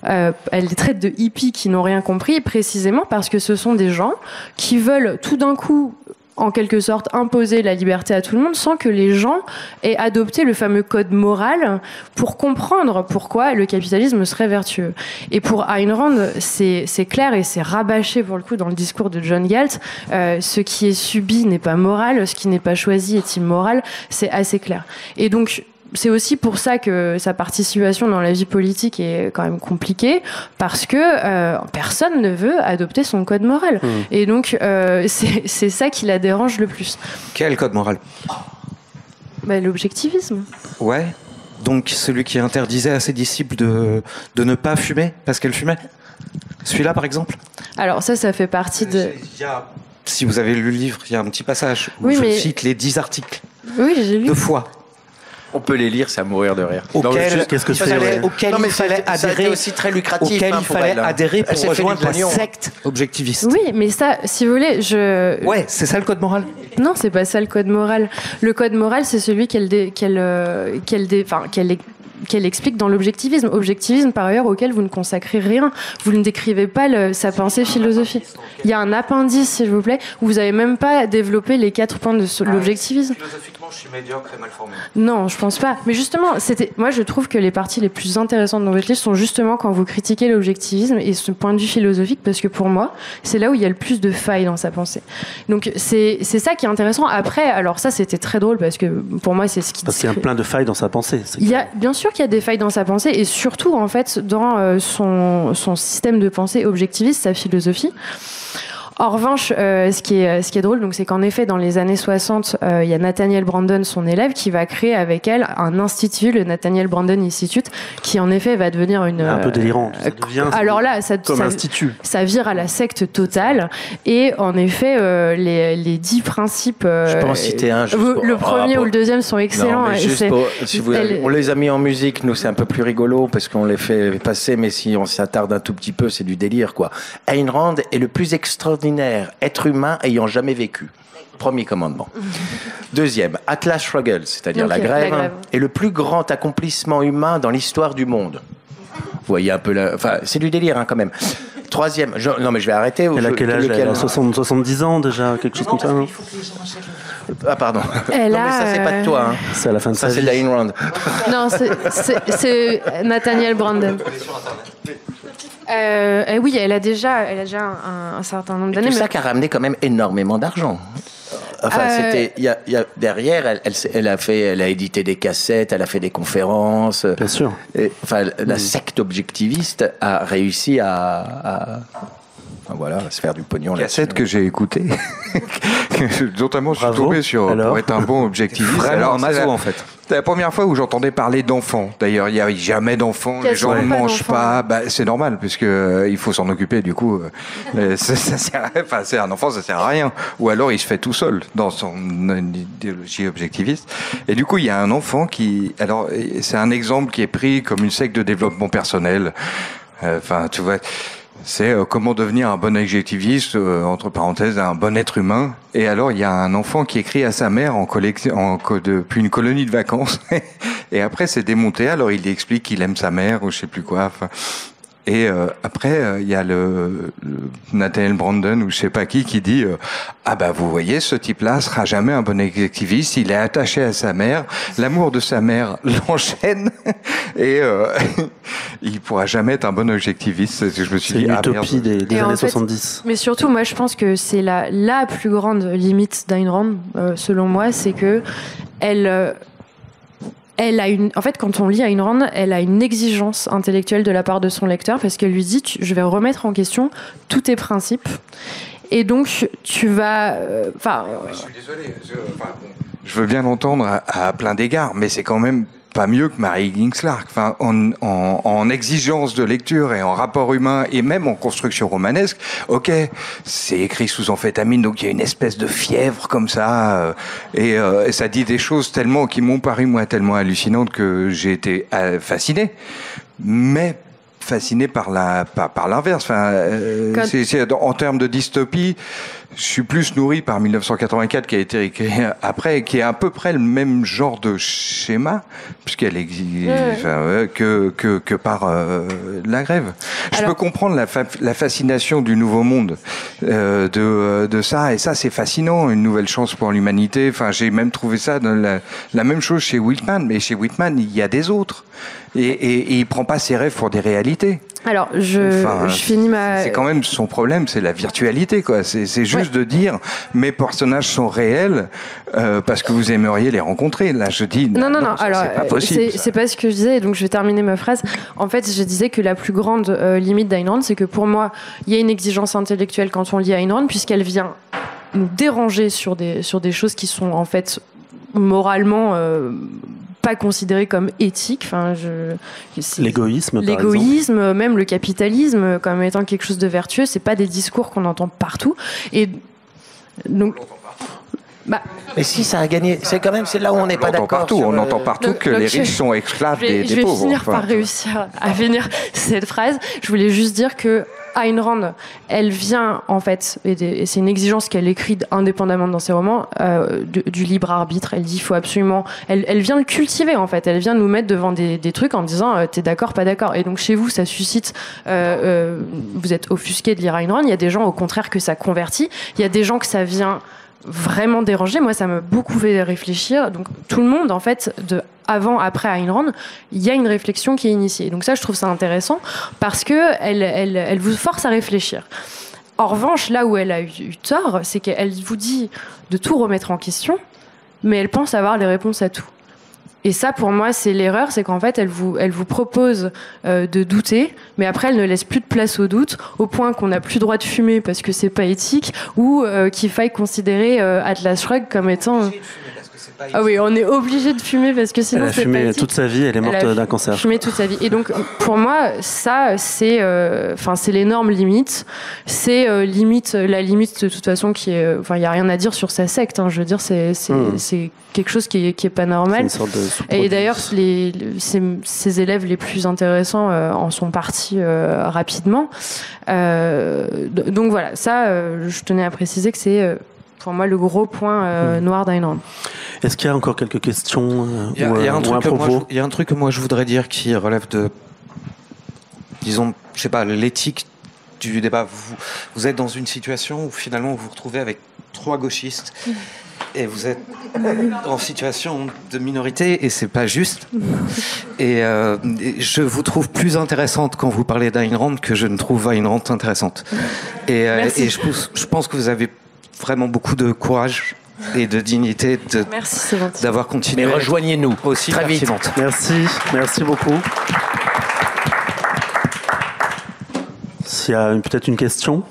elle les traite de hippies qui n'ont rien compris, précisément parce que ce sont des gens qui veulent tout d'un coup, en quelque sorte, imposer la liberté à tout le monde sans que les gens aient adopté le fameux code moral pour comprendre pourquoi le capitalisme serait vertueux. Et pour Ayn Rand, c'est clair, et c'est rabâché pour le coup dans le discours de John Galt, ce qui est subi n'est pas moral, ce qui n'est pas choisi est immoral, c'est assez clair. Et donc, c'est aussi pour ça que sa participation dans la vie politique est quand même compliquée, parce que personne ne veut adopter son code moral. Et donc, c'est ça qui la dérange le plus. Quel code moral ? L'objectivisme. Ouais. Donc, celui qui interdisait à ses disciples de ne pas fumer parce qu'elle fumait ? Celui-là, par exemple ? Alors ça fait partie de... Si vous avez lu le livre, il y a un petit passage où je cite les 10 articles. Oui, j'ai lu. 2 fois. On peut les lire, c'est à mourir de rire. Qu'est-ce que tu fais Auquel il fallait adhérer, aussi très lucratif. Auquel il fallait adhérer pour rejoindre la secte objectiviste. Oui, mais ça, si vous voulez, Ouais, c'est ça le code moral. Non, c'est pas ça le code moral. Le code moral, c'est celui qu'elle explique dans l'objectivisme. Objectivisme, par ailleurs, auquel vous ne consacrez rien. Vous ne décrivez pas sa pensée philosophique. Il y a un appendice, s'il vous plaît, où vous n'avez même pas développé les 4 points de l'objectivisme. Philosophiquement, je suis médiocre et mal formé. Non, je pense pas. Mais justement, moi, je trouve que les parties les plus intéressantes dans votre livre sont justement quand vous critiquez l'objectivisme et ce point de vue philosophique, parce que pour moi, c'est là où il y a le plus de failles dans sa pensée. Donc, c'est ça qui est intéressant. Après, alors ça, c'était très drôle, parce que pour moi, c'est ce qui... Parce qu'il y a plein de failles dans sa pensée. Bien sûr qu'il y a des failles dans sa pensée, et surtout, en fait, dans son système de pensée objectiviste, sa philosophie. En revanche, ce qui est drôle, donc, c'est qu'en effet, dans les années 60, il y a Nathaniel Branden, son élève, qui va créer avec elle un institut, le Nathaniel Branden Institute, qui en effet va devenir un peu délirant. Alors là, comme institut. Ça vire à la secte totale. Et en effet, les 10 principes. Je peux en citer un. Le premier ou le deuxième sont excellents. Non, on les a mis en musique. Nous, c'est un peu plus rigolo parce qu'on les fait passer. Mais si on s'attarde un tout petit peu, c'est du délire, quoi. Ayn Rand est le plus extraordinaire être humain ayant jamais vécu. Premier commandement. Deuxième, Atlas Shrugged, c'est-à-dire la grève, est le plus grand accomplissement humain dans l'histoire du monde. Vous voyez un peu Enfin, c'est du délire, hein, quand même. Troisième, non mais je vais arrêter. Elle a quel âge? Elle a 70 ans déjà, quelque chose comme ça, non? Ah pardon. Non mais ça c'est pas de toi. Hein. C'est à la fin de sa vie. Ça c'est d'Ayn Rand. Non, c'est Nathaniel Branden. Oui, elle a déjà un certain nombre d'années. C'est ça qui a ramené quand même énormément d'argent. Enfin, derrière, elle a édité des cassettes, elle a fait des conférences. Bien sûr. La secte objectiviste a réussi à se faire du pognon là-dessus. Cassette que j'ai écoutée, notamment je suis tombé sur pour être un bon objectiviste. Vraiment maso en fait. C'est la première fois où j'entendais parler d'enfants. D'ailleurs, il n'y a jamais d'enfants, les gens ne mangent pas. Bah, c'est normal, puisque il faut s'en occuper, du coup. C'est un enfant, ça sert à rien. Ou alors, il se fait tout seul dans son idéologie objectiviste. Et du coup, il y a un enfant qui... Alors, c'est un exemple qui est pris comme une secte de développement personnel. Tu vois... C'est comment devenir un bon objectiviste, entre parenthèses, un bon être humain. Et alors, il y a un enfant qui écrit à sa mère depuis une colonie de vacances. Et après, c'est démonté. Alors, il explique qu'il aime sa mère ou je sais plus quoi. Enfin, et après, il y a le Nathaniel Branden ou je sais pas qui dit vous voyez, ce type-là sera jamais un bon objectiviste. Il est attaché à sa mère. L'amour de sa mère l'enchaîne et il pourra jamais être un bon objectiviste. Je me suis dit, l'utopie des années 70. Mais surtout, moi, je pense que c'est la plus grande limite d'Ayn Rand, selon moi, c'est que en fait, quand on lit Ayn Rand, elle a une exigence intellectuelle de la part de son lecteur parce qu'elle lui dit je vais remettre en question tous tes principes et donc tu vas. Je suis désolé. Je veux bien l'entendre à plein d'égards, mais c'est quand même pas mieux que Mary Higgins Clark. Enfin, en exigence de lecture et en rapport humain et même en construction romanesque, ok, c'est écrit sous amphétamine, donc il y a une espèce de fièvre comme ça, et ça dit des choses qui m'ont paru moi tellement hallucinantes que j'ai été fasciné, mais fasciné par l'inverse. Enfin, en termes de dystopie, je suis plus nourri par 1984 qui a été écrit après, qui est à peu près le même genre de schéma, puisqu'elle existe, que par la grève. Je peux comprendre la fascination du nouveau monde, de ça, et ça c'est fascinant, une nouvelle chance pour l'humanité. Enfin, j'ai même trouvé ça la même chose chez Whitman, mais chez Whitman il y a des autres. Et il prend pas ses rêves pour des réalités. Alors, je finis ma... C'est quand même son problème, c'est la virtualité, quoi. C'est juste de dire, mes personnages sont réels parce que vous aimeriez les rencontrer. Là, je dis, non, alors, c'est pas possible. C'est pas ce que je disais, et donc je vais terminer ma phrase. En fait, je disais que la plus grande limite d'Ayn Rand, c'est que pour moi, il y a une exigence intellectuelle quand on lit Ayn Rand, puisqu'elle vient nous déranger sur des choses qui sont, en fait, moralement... pas considéré comme éthique. Enfin, l'égoïsme, même le capitalisme, comme étant quelque chose de vertueux, c'est pas des discours qu'on entend partout. Et donc, Mais si ça a gagné, c'est là où on n'est pas d'accord. On entend partout que les riches sont esclaves des pauvres. Je vais finir par réussir à finir cette phrase. Je voulais juste dire que Ayn Rand, elle vient en fait, et c'est une exigence qu'elle écrit indépendamment dans ses romans, du libre arbitre. Elle dit il faut absolument, elle vient le cultiver en fait. Elle vient nous mettre devant des trucs en disant t'es d'accord, pas d'accord. Et donc chez vous, ça suscite, vous êtes offusqué de lire Ayn Rand. Il y a des gens au contraire que ça convertit. Il y a des gens que ça vient vraiment déranger. Moi, ça m'a beaucoup fait réfléchir. Donc tout le monde en fait de avant, après Ayn Rand, il y a une réflexion qui est initiée. Donc ça, je trouve ça intéressant parce que elle vous force à réfléchir. En revanche, là où elle a eu tort, c'est qu'elle vous dit de tout remettre en question, mais elle pense avoir les réponses à tout. Et ça, pour moi, c'est l'erreur, c'est qu'en fait, elle vous propose de douter, mais après, elle ne laisse plus de place au doute, au point qu'on n'a plus le droit de fumer parce que c'est pas éthique, ou qu'il faille considérer Atlas Shrugged comme étant... Ah oui, on est obligé de fumer parce que sinon c'est pas éthique. Elle a fumé toute sa vie, elle est morte d'un cancer. Fumé toute sa vie. Et donc pour moi, ça c'est l'énorme limite. C'est la limite de toute façon qui est. Enfin, il y a rien à dire sur sa secte. Hein. Je veux dire, c'est quelque chose qui est pas normal. C'est une sorte de et d'ailleurs, ses élèves les plus intéressants en sont partis rapidement. Donc voilà, ça, je tenais à préciser que c'est pour moi le gros point noir d'Ayn Rand. Est-ce qu'il y a encore quelques questions Il y a un truc que moi je voudrais dire qui relève de, disons, je sais pas, l'éthique du débat. Vous êtes dans une situation où finalement vous vous retrouvez avec 3 gauchistes et vous êtes en situation de minorité et c'est pas juste. Et je vous trouve plus intéressante quand vous parlez d'Ayn Rand que je ne trouve Ayn Rand intéressante. Et je pense que vous avez vraiment beaucoup de courage et de dignité d'avoir continué. Mais rejoignez-nous aussi très vite. Merci beaucoup. S'il y a peut-être une question.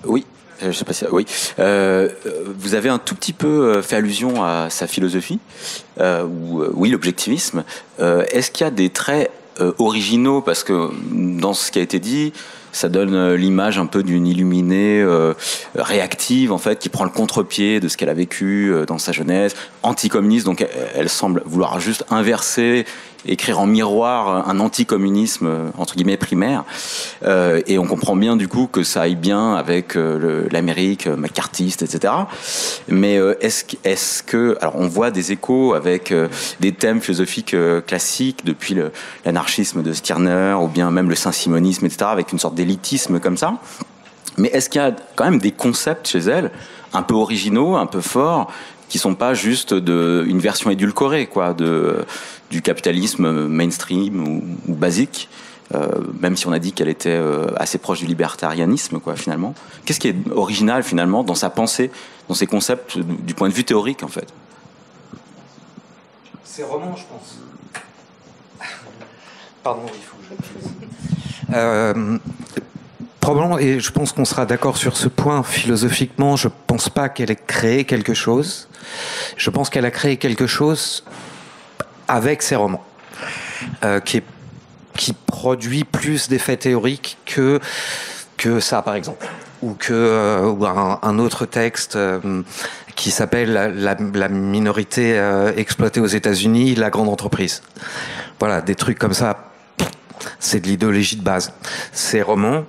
Oui, je sais pas si oui. Vous avez un tout petit peu fait allusion à sa philosophie, oui, l'objectivisme. Est-ce qu'il y a des traits originaux, parce que dans ce qui a été dit, ça donne l'image un peu d'une illuminée réactive, en fait, qui prend le contre-pied de ce qu'elle a vécu dans sa jeunesse, anticommuniste, donc elle semble vouloir juste inverser, écrire en miroir un anticommunisme, entre guillemets, primaire. Et on comprend bien, du coup, que ça aille bien avec l'Amérique macartiste, etc. Mais est-ce que... Alors, on voit des échos avec des thèmes philosophiques classiques, depuis l'anarchisme de Stirner, ou bien même le saint-simonisme, etc., avec une sorte d'élitisme comme ça. Mais est-ce qu'il y a quand même des concepts chez elle, un peu originaux, un peu forts, qui sont pas juste une version édulcorée, quoi, du capitalisme mainstream ou basique, même si on a dit qu'elle était assez proche du libertarianisme, quoi, finalement. Qu'est-ce qui est original, finalement, dans sa pensée, dans ses concepts, du point de vue théorique, en fait? Ses romans, je pense. Pardon, il faut que je... Probablement, et je pense qu'on sera d'accord sur ce point, philosophiquement, je pense pas qu'elle ait créé quelque chose. Je pense qu'elle a créé quelque chose avec ses romans, qui produit plus d'effets théoriques que ça, par exemple, ou un autre texte qui s'appelle la minorité exploitée aux États-Unis, la grande entreprise. Voilà, des trucs comme ça. C'est de l'idéologie de base. Ces romans,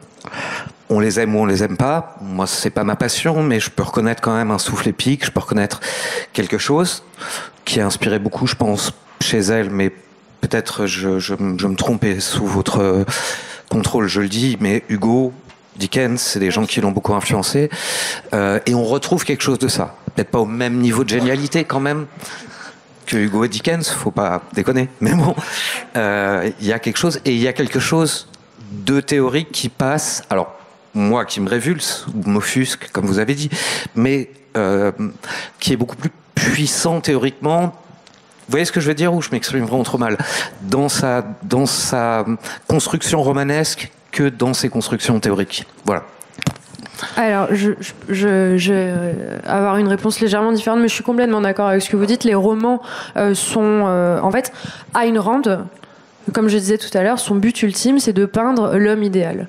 on les aime ou on les aime pas. Moi, c'est pas ma passion, mais je peux reconnaître quand même un souffle épique. Je peux reconnaître quelque chose qui a inspiré beaucoup, je pense, chez elle, mais peut-être je me trompe et sous votre contrôle, je le dis, mais Hugo, Dickens, c'est des gens qui l'ont beaucoup influencé. Et on retrouve quelque chose de ça. Peut-être pas au même niveau de génialité quand même que Hugo et Dickens, faut pas déconner. Mais bon, il y a quelque chose, et il y a quelque chose de théorique qui passe, alors moi qui me révulse, ou m'offusque, comme vous avez dit, mais qui est beaucoup plus puissant théoriquement. Vous voyez ce que je veux dire, ou je m'exprime vraiment trop mal? Dans sa construction romanesque que dans ses constructions théoriques. Voilà. Alors, je vais avoir une réponse légèrement différente, mais je suis complètement d'accord avec ce que vous dites. Les romans sont... en fait, Ayn Rand, comme je disais tout à l'heure, son but ultime, c'est de peindre l'homme idéal.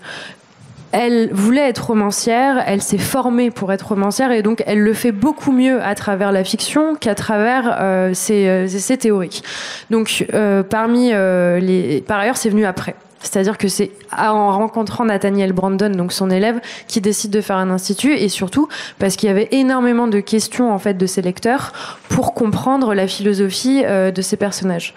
elle voulait être romancière, elle s'est formée pour être romancière et donc elle le fait beaucoup mieux à travers la fiction qu'à travers ses essais théoriques. Donc par ailleurs c'est venu après. C'est-à-dire que c'est en rencontrant Nathaniel Brandon, donc son élève, qui décide de faire un institut, et surtout parce qu'il y avait énormément de questions en fait de ses lecteurs pour comprendre la philosophie de ces personnages.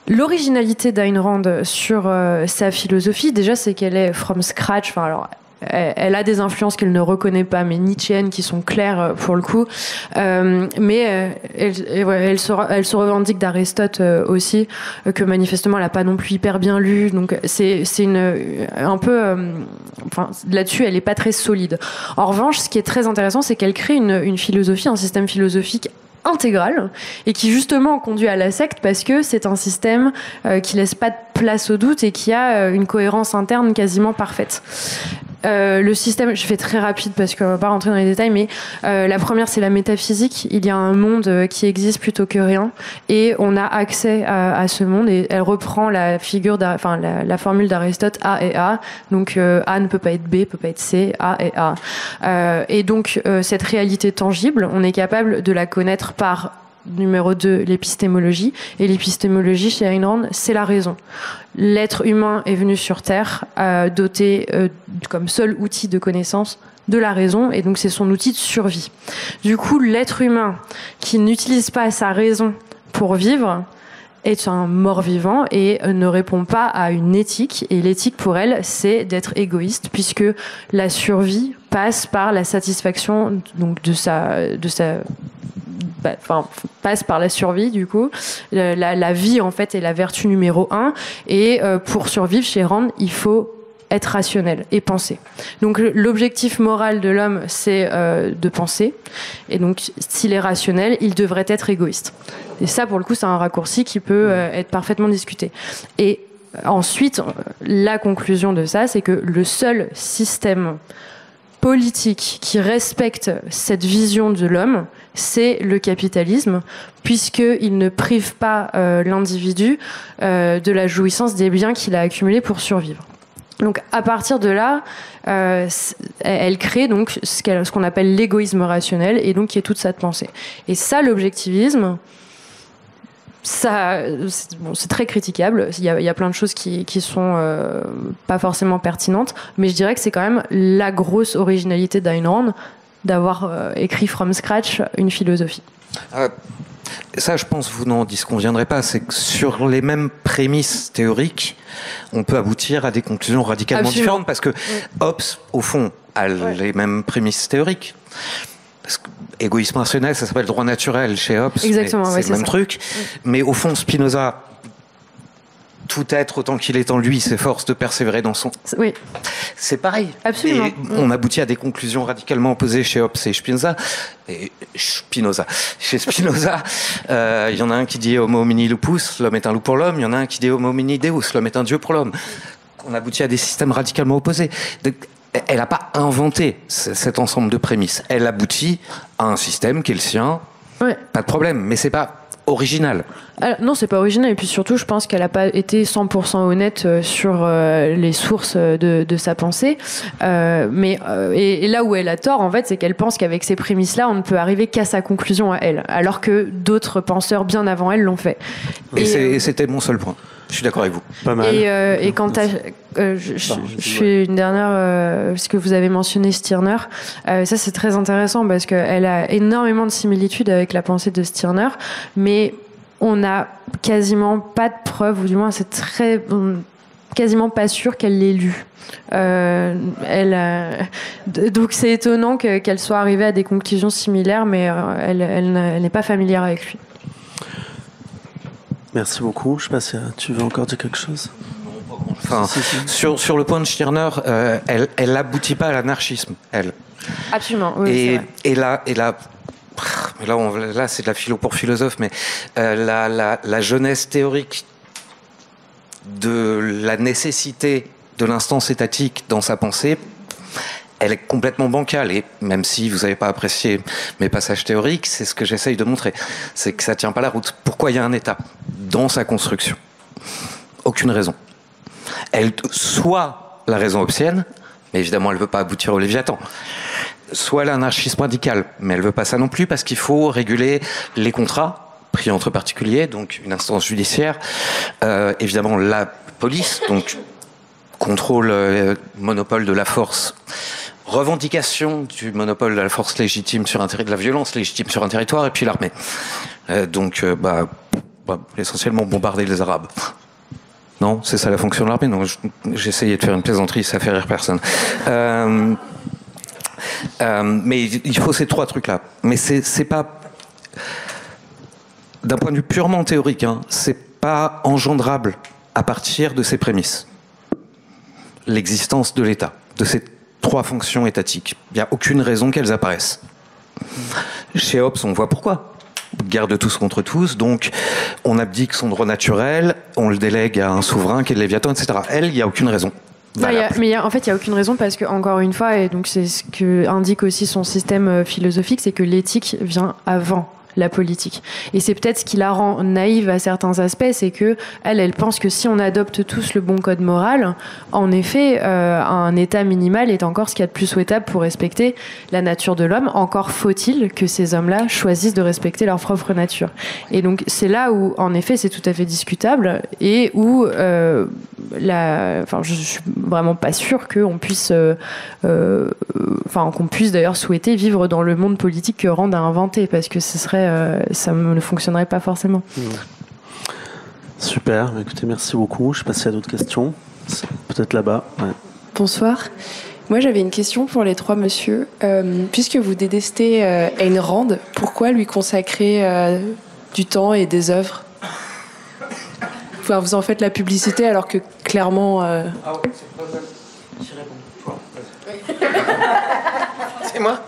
L'originalité d'Ayn Rand sur sa philosophie, déjà, c'est qu'elle est from scratch. Enfin, alors, elle a des influences qu'elle ne reconnaît pas, mais nietzschéennes qui sont claires pour le coup. Mais elle se revendique d'Aristote aussi, que manifestement elle n'a pas non plus hyper bien lu. Donc c'est un peu, enfin là-dessus elle n'est pas très solide. En revanche, ce qui est très intéressant, c'est qu'elle crée une philosophie, un système philosophique intégral et qui justement conduit à la secte parce que c'est un système qui laisse pas de place au doute et qui a une cohérence interne quasiment parfaite. Le système, je fais très rapide parce qu'on ne va pas rentrer dans les détails, mais la première c'est la métaphysique. Il y a un monde qui existe plutôt que rien et on a accès à ce monde et elle reprend la figure, la formule d'Aristote A et A. Donc A ne peut pas être B, peut pas être C, A et A. Et donc cette réalité tangible, on est capable de la connaître par numéro 2, l'épistémologie. Et l'épistémologie, chez Ayn Rand, c'est la raison. L'être humain est venu sur Terre doté comme seul outil de connaissance de la raison, et donc c'est son outil de survie. Du coup, l'être humain qui n'utilise pas sa raison pour vivre est un mort-vivant et ne répond pas à une éthique. Et l'éthique, pour elle, c'est d'être égoïste, puisque la survie passe par la satisfaction donc passe par la survie du coup. La vie en fait est la vertu numéro 1 et pour survivre chez Rand il faut être rationnel et penser. Donc l'objectif moral de l'homme c'est de penser et donc s'il est rationnel il devrait être égoïste. Et ça pour le coup c'est un raccourci qui peut être parfaitement discuté. Et ensuite la conclusion de ça c'est que le seul système politique qui respecte cette vision de l'homme, c'est le capitalisme, puisqu'il ne prive pas l'individu de la jouissance des biens qu'il a accumulés pour survivre. Donc à partir de là, elle crée donc ce qu'on appelle l'égoïsme rationnel, et donc qui est toute cette pensée. Et ça, l'objectivisme, c'est très critiquable. Il y a plein de choses qui sont pas forcément pertinentes, mais je dirais que c'est quand même la grosse originalité d'Ayn Rand d'avoir écrit from scratch une philosophie. Ça, je pense, vous n'en disconviendrez pas, c'est que sur les mêmes prémices théoriques, on peut aboutir à des conclusions radicalement différentes, parce que Hobbes, au fond, a les mêmes prémices théoriques. Parce que égoïsme rationnel, ça s'appelle droit naturel chez Hobbes. Exactement, c'est le même truc. Mais au fond, Spinoza, tout être autant qu'il est en lui s'efforce de persévérer dans son... Oui. C'est pareil. Absolument. Et on aboutit à des conclusions radicalement opposées chez Hobbes et Spinoza. Chez Spinoza, il y en a un qui dit Homo homini lupus, l'homme est un loup pour l'homme. Il y en a un qui dit Homo homini deus, l'homme est un dieu pour l'homme. On aboutit à des systèmes radicalement opposés. Donc, elle n'a pas inventé cet ensemble de prémices. Elle aboutit à un système qui est le sien. Ouais. Pas de problème, mais c'est pas original. Alors, non, c'est pas original. Et puis surtout, je pense qu'elle n'a pas été 100% honnête sur les sources de sa pensée. Et là où elle a tort, en fait, c'est qu'elle pense qu'avec ces prémices-là, on ne peut arriver qu'à sa conclusion à elle, alors que d'autres penseurs bien avant elle l'ont fait. Et c'était mon seul point. Je suis d'accord avec vous. Pas mal. Et quand je fais une dernière, parce que vous avez mentionné Stirner, ça c'est très intéressant parce qu'elle a énormément de similitudes avec la pensée de Stirner, mais on n'a quasiment pas de preuves, ou du moins c'est quasiment pas sûr qu'elle l'ait lu. Donc c'est étonnant qu'elle soit arrivée à des conclusions similaires, mais elle n'est pas familière avec lui. Merci beaucoup. Je ne sais pas si tu veux encore dire quelque chose. Enfin, sur le point de Stirner, elle n'aboutit pas à l'anarchisme, elle. Absolument, oui. Et là, c'est de la philo pour philosophe, mais la jeunesse théorique de la nécessité de l'instance étatique dans sa pensée, elle est complètement bancale. Et même si vous n'avez pas apprécié mes passages théoriques, c'est ce que j'essaye de montrer. C'est que ça ne tient pas la route. Pourquoi il y a un État dans sa construction? Aucune raison. Soit la raison hobbesienne, Mais évidemment, elle ne veut pas aboutir au Léviathan. Soit l'anarchisme radical, mais elle ne veut pas ça non plus parce qu'il faut réguler les contrats pris entre particuliers, donc une instance judiciaire, évidemment la police, donc contrôle, monopole de la force, revendication du monopole de la force légitime sur de la violence légitime sur un territoire, et puis l'armée. Donc, essentiellement bombarder les Arabes. Non, c'est ça la fonction de l'armée. Donc, j'essayais de faire une plaisanterie, ça fait rire personne. Mais il faut ces 3 trucs-là. Mais c'est pas, d'un point de vue purement théorique, hein, c'est pas engendrable à partir de ces prémices. L'existence de l'État, de ces 3 fonctions étatiques. Il n'y a aucune raison qu'elles apparaissent. Chez Hobbes, on voit pourquoi. Guerre de tous contre tous, donc on abdique son droit naturel, on le délègue à un souverain qui est le Léviathan, etc. Elle, il n'y a aucune raison. En fait, il n'y a aucune raison parce que, encore une fois, et donc c'est ce que indique aussi son système philosophique, c'est que l'éthique vient avant la politique. Et c'est peut-être ce qui la rend naïve à certains aspects, c'est que elle pense que si on adopte tous le bon code moral, en effet, un état minimal est encore ce qu'il y a de plus souhaitable pour respecter la nature de l'homme. Encore faut-il que ces hommes-là choisissent de respecter leur propre nature. Et donc c'est là où, en effet, c'est tout à fait discutable et où je suis vraiment pas sûre qu'on puisse, qu'on puisse d'ailleurs souhaiter vivre dans le monde politique que Rand a inventé, parce que ce serait ça ne fonctionnerait pas forcément. Super, écoutez, merci beaucoup. Je sais pas s'il y a d'autres questions. Peut-être là-bas. Ouais. Bonsoir. Moi, j'avais une question pour les 3 messieurs. Puisque vous détestez Ayn Rand, pourquoi lui consacrer du temps et des œuvres ? Enfin, vous en faites la publicité alors que clairement... C'est moi ?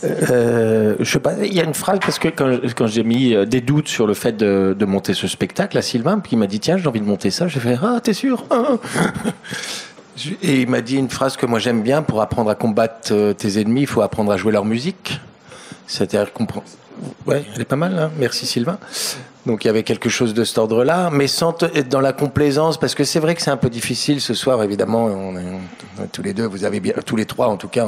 Je sais pas, il y a une phrase, parce que quand j'ai mis des doutes sur le fait de monter ce spectacle à Sylvain, puis il m'a dit tiens, j'ai envie de monter ça, j'ai fait ah, t'es sûr? Et il m'a dit une phrase que moi j'aime bien: pour apprendre à combattre tes ennemis, il faut apprendre à jouer leur musique. C'est-à-dire comprendre. Ouais, elle est pas mal, hein. Merci Sylvain. Donc il y avait quelque chose de cet ordre-là, mais sans être dans la complaisance, parce que c'est vrai que c'est un peu difficile ce soir, évidemment. On est tous les deux, vous avez bien, tous les 3 en tout cas.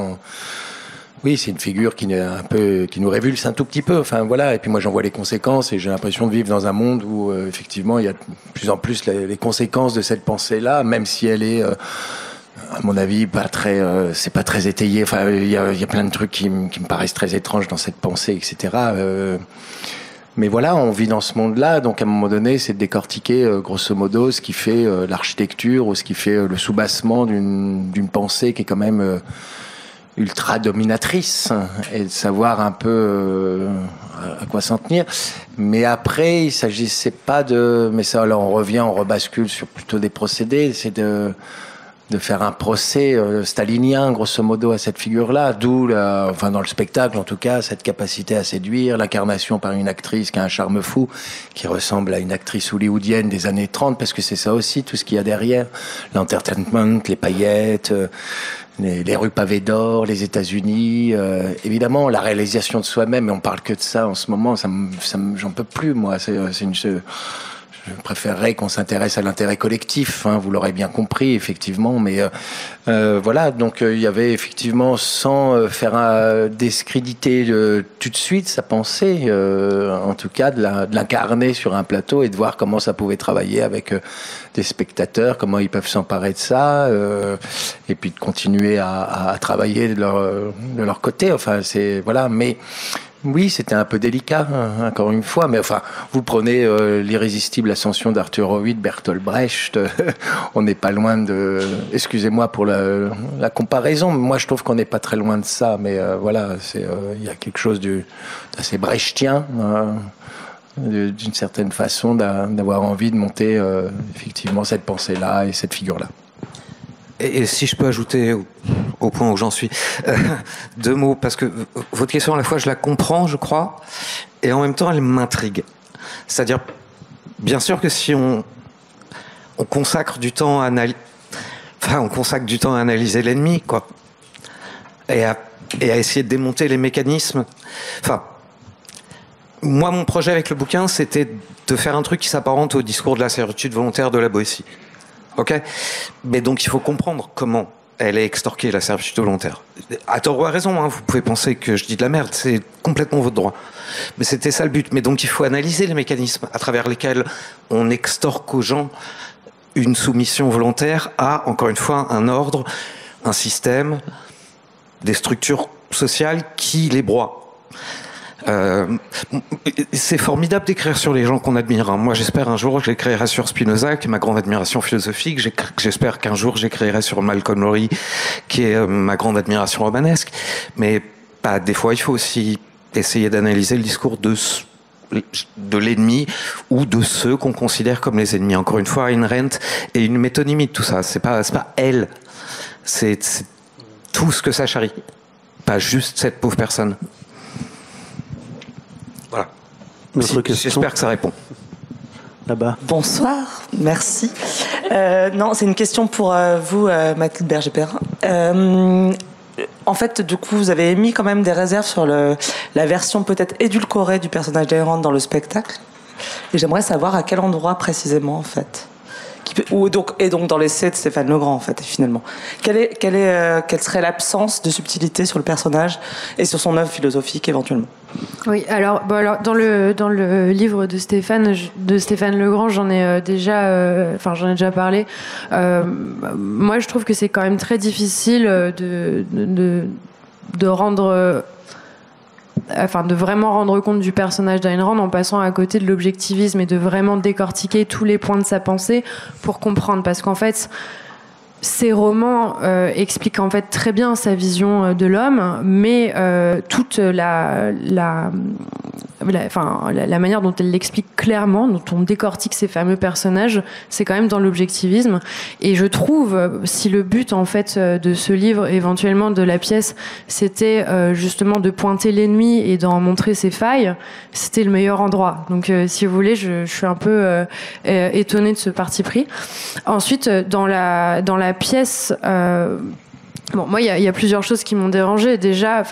Oui, c'est une figure qui nous révulse un tout petit peu. Enfin voilà. Et puis moi j'en vois les conséquences et j'ai l'impression de vivre dans un monde où effectivement il y a de plus en plus les conséquences de cette pensée-là, même si elle est, à mon avis, pas très, c'est pas très étayé. Enfin il y a plein de trucs qui me paraissent très étranges dans cette pensée, etc. Mais voilà, on vit dans ce monde-là, donc à un moment donné, c'est de décortiquer grosso modo ce qui fait l'architecture ou ce qui fait le soubassement d'une pensée qui est quand même ultra dominatrice, et de savoir un peu à quoi s'en tenir. Mais après, il s'agissait pas de... Mais ça, là, on rebascule sur plutôt des procédés, c'est de faire un procès stalinien, grosso modo, à cette figure-là, d'où, dans le spectacle, en tout cas, cette capacité à séduire, l'incarnation par une actrice qui a un charme fou, qui ressemble à une actrice hollywoodienne des années 30, parce que c'est ça aussi, tout ce qu'il y a derrière, l'entertainment, les paillettes, les rues pavées d'or, les États-Unis, évidemment, la réalisation de soi-même, et on parle que de ça en ce moment, j'en peux plus, moi, je préférerais qu'on s'intéresse à l'intérêt collectif, hein, vous l'aurez bien compris, effectivement, mais voilà, donc il y avait effectivement, sans faire discréditer tout de suite sa pensée, en tout cas de l'incarner sur un plateau et de voir comment ça pouvait travailler avec des spectateurs, comment ils peuvent s'emparer de ça, et puis de continuer à travailler de leur côté, enfin c'est voilà, mais oui, c'était un peu délicat, hein, encore une fois, mais enfin, vous prenez l'irrésistible ascension d'Arthur Rohde, Bertolt Brecht, on n'est pas loin de... Excusez-moi pour la comparaison, mais moi je trouve qu'on n'est pas très loin de ça, mais voilà, il y a quelque chose d'assez brechtien, d'une certaine façon, d'avoir envie de monter effectivement cette pensée-là et cette figure-là. Et si je peux ajouter au point où j'en suis, 2 mots, parce que votre question, à la fois, je la comprends, je crois, et en même temps, elle m'intrigue. C'est-à-dire, bien sûr que si on consacre du temps à analyser l'ennemi, quoi, et à essayer de démonter les mécanismes. Enfin, moi, mon projet avec le bouquin, c'était de faire un truc qui s'apparente au discours de la servitude volontaire de la Boétie. Ok, mais donc il faut comprendre comment elle est extorquée, la servitude volontaire. À tort ou à raison, hein, vous pouvez penser que je dis de la merde, c'est complètement votre droit. Mais c'était ça le but. Mais donc il faut analyser les mécanismes à travers lesquels on extorque aux gens une soumission volontaire à, encore une fois, un ordre, un système, des structures sociales qui les broient. C'est formidable d'écrire sur les gens qu'on admire. Hein. Moi, j'espère un jour que j'écrirai sur Spinoza, qui est ma grande admiration philosophique. J'espère qu'un jour j'écrirai sur Malcolm Lowry, qui est ma grande admiration romanesque. Mais des fois, il faut aussi essayer d'analyser le discours de l'ennemi ou de ceux qu'on considère comme les ennemis. Encore une fois, Ayn Rand est une métonymie de tout ça. C'est pas elle. C'est tout ce que ça charrie. Pas juste cette pauvre personne. Voilà. J'espère que ça répond. Là-bas. Bonsoir, merci. Non, c'est une question pour vous, Mathilde Berger-Perrin. En fait, du coup, vous avez émis quand même des réserves sur la version peut-être édulcorée du personnage d'Ayn Rand dans le spectacle. Et j'aimerais savoir à quel endroit précisément, en fait. Et donc dans l'essai de Stéphane Legrand, en fait, finalement. Quelle serait l'absence de subtilité sur le personnage et sur son œuvre philosophique, éventuellement? Oui, alors dans le livre de Stéphane Legrand, j'en ai déjà parlé. Moi, je trouve que c'est quand même très difficile de vraiment rendre compte du personnage d'Ayn Rand en passant à côté de l'objectivisme et de vraiment décortiquer tous les points de sa pensée pour comprendre. Parce qu'en fait, ces romans expliquent en fait très bien sa vision de l'homme, mais toute la manière dont elle l'explique clairement, dont on décortique ces fameux personnages, c'est quand même dans l'objectivisme. Et je trouve, si le but en fait de ce livre, éventuellement de la pièce, c'était justement de pointer l'ennemi et d'en montrer ses failles, c'était le meilleur endroit. Donc si vous voulez, je suis un peu étonnée de ce parti pris. Ensuite, dans la pièce, moi il y a plusieurs choses qui m'ont dérangée. Déjà,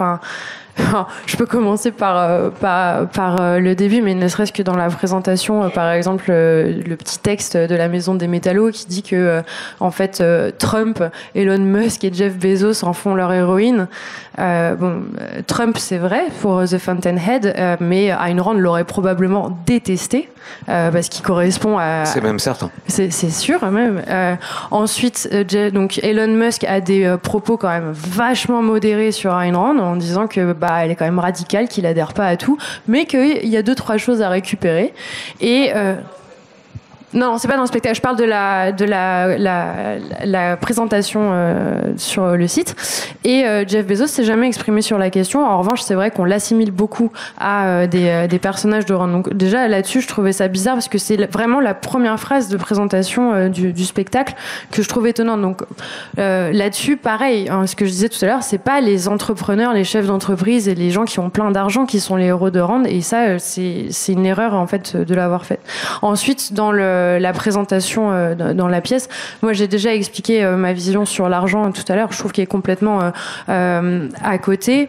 je peux commencer par le début, mais ne serait-ce que dans la présentation, par exemple, le petit texte de la Maison des Métallos qui dit que, en fait, Trump, Elon Musk et Jeff Bezos en font leur héroïne. Trump, c'est vrai pour The Fountainhead, mais Ayn Rand l'aurait probablement détesté parce qu'il correspond à. C'est même certain. C'est sûr même. Ensuite, donc Elon Musk a des propos quand même vachement modérés sur Ayn Rand en disant que elle est quand même radicale, qu'il adhère pas à tout, mais qu'il y a 2-3 choses à récupérer. Et non, c'est pas dans le spectacle. Je parle de la présentation sur le site. Et Jeff Bezos s'est jamais exprimé sur la question. En revanche, c'est vrai qu'on l'assimile beaucoup à des personnages de Rand. Donc déjà là-dessus, je trouvais ça bizarre parce que c'est vraiment la première phrase de présentation du spectacle que je trouve étonnante. Donc là-dessus, pareil, ce que je disais tout à l'heure, c'est pas les entrepreneurs, les chefs d'entreprise et les gens qui ont plein d'argent qui sont les héros de Rand. Et ça, c'est une erreur en fait de l'avoir fait. Ensuite, dans la présentation dans la pièce, moi j'ai déjà expliqué ma vision sur l'argent tout à l'heure. Je trouve qu'il est complètement à côté.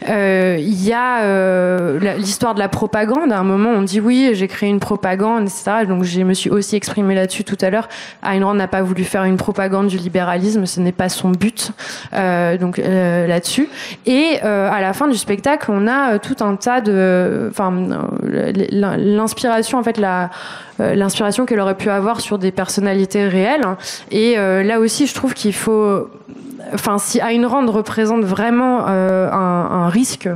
Il y a l'histoire de la propagande. À un moment on dit oui, j'ai créé une propagande, etc. Donc je me suis aussi exprimée là-dessus tout à l'heure. Ayn Rand n'a pas voulu faire une propagande du libéralisme, ce n'est pas son but. Donc là-dessus. Et à la fin du spectacle, on a tout un tas de, l'inspiration en fait l'inspiration qu'elle aurait pu avoir sur des personnalités réelles. Et là aussi, je trouve qu'il faut... si Ayn Rand représente vraiment un risque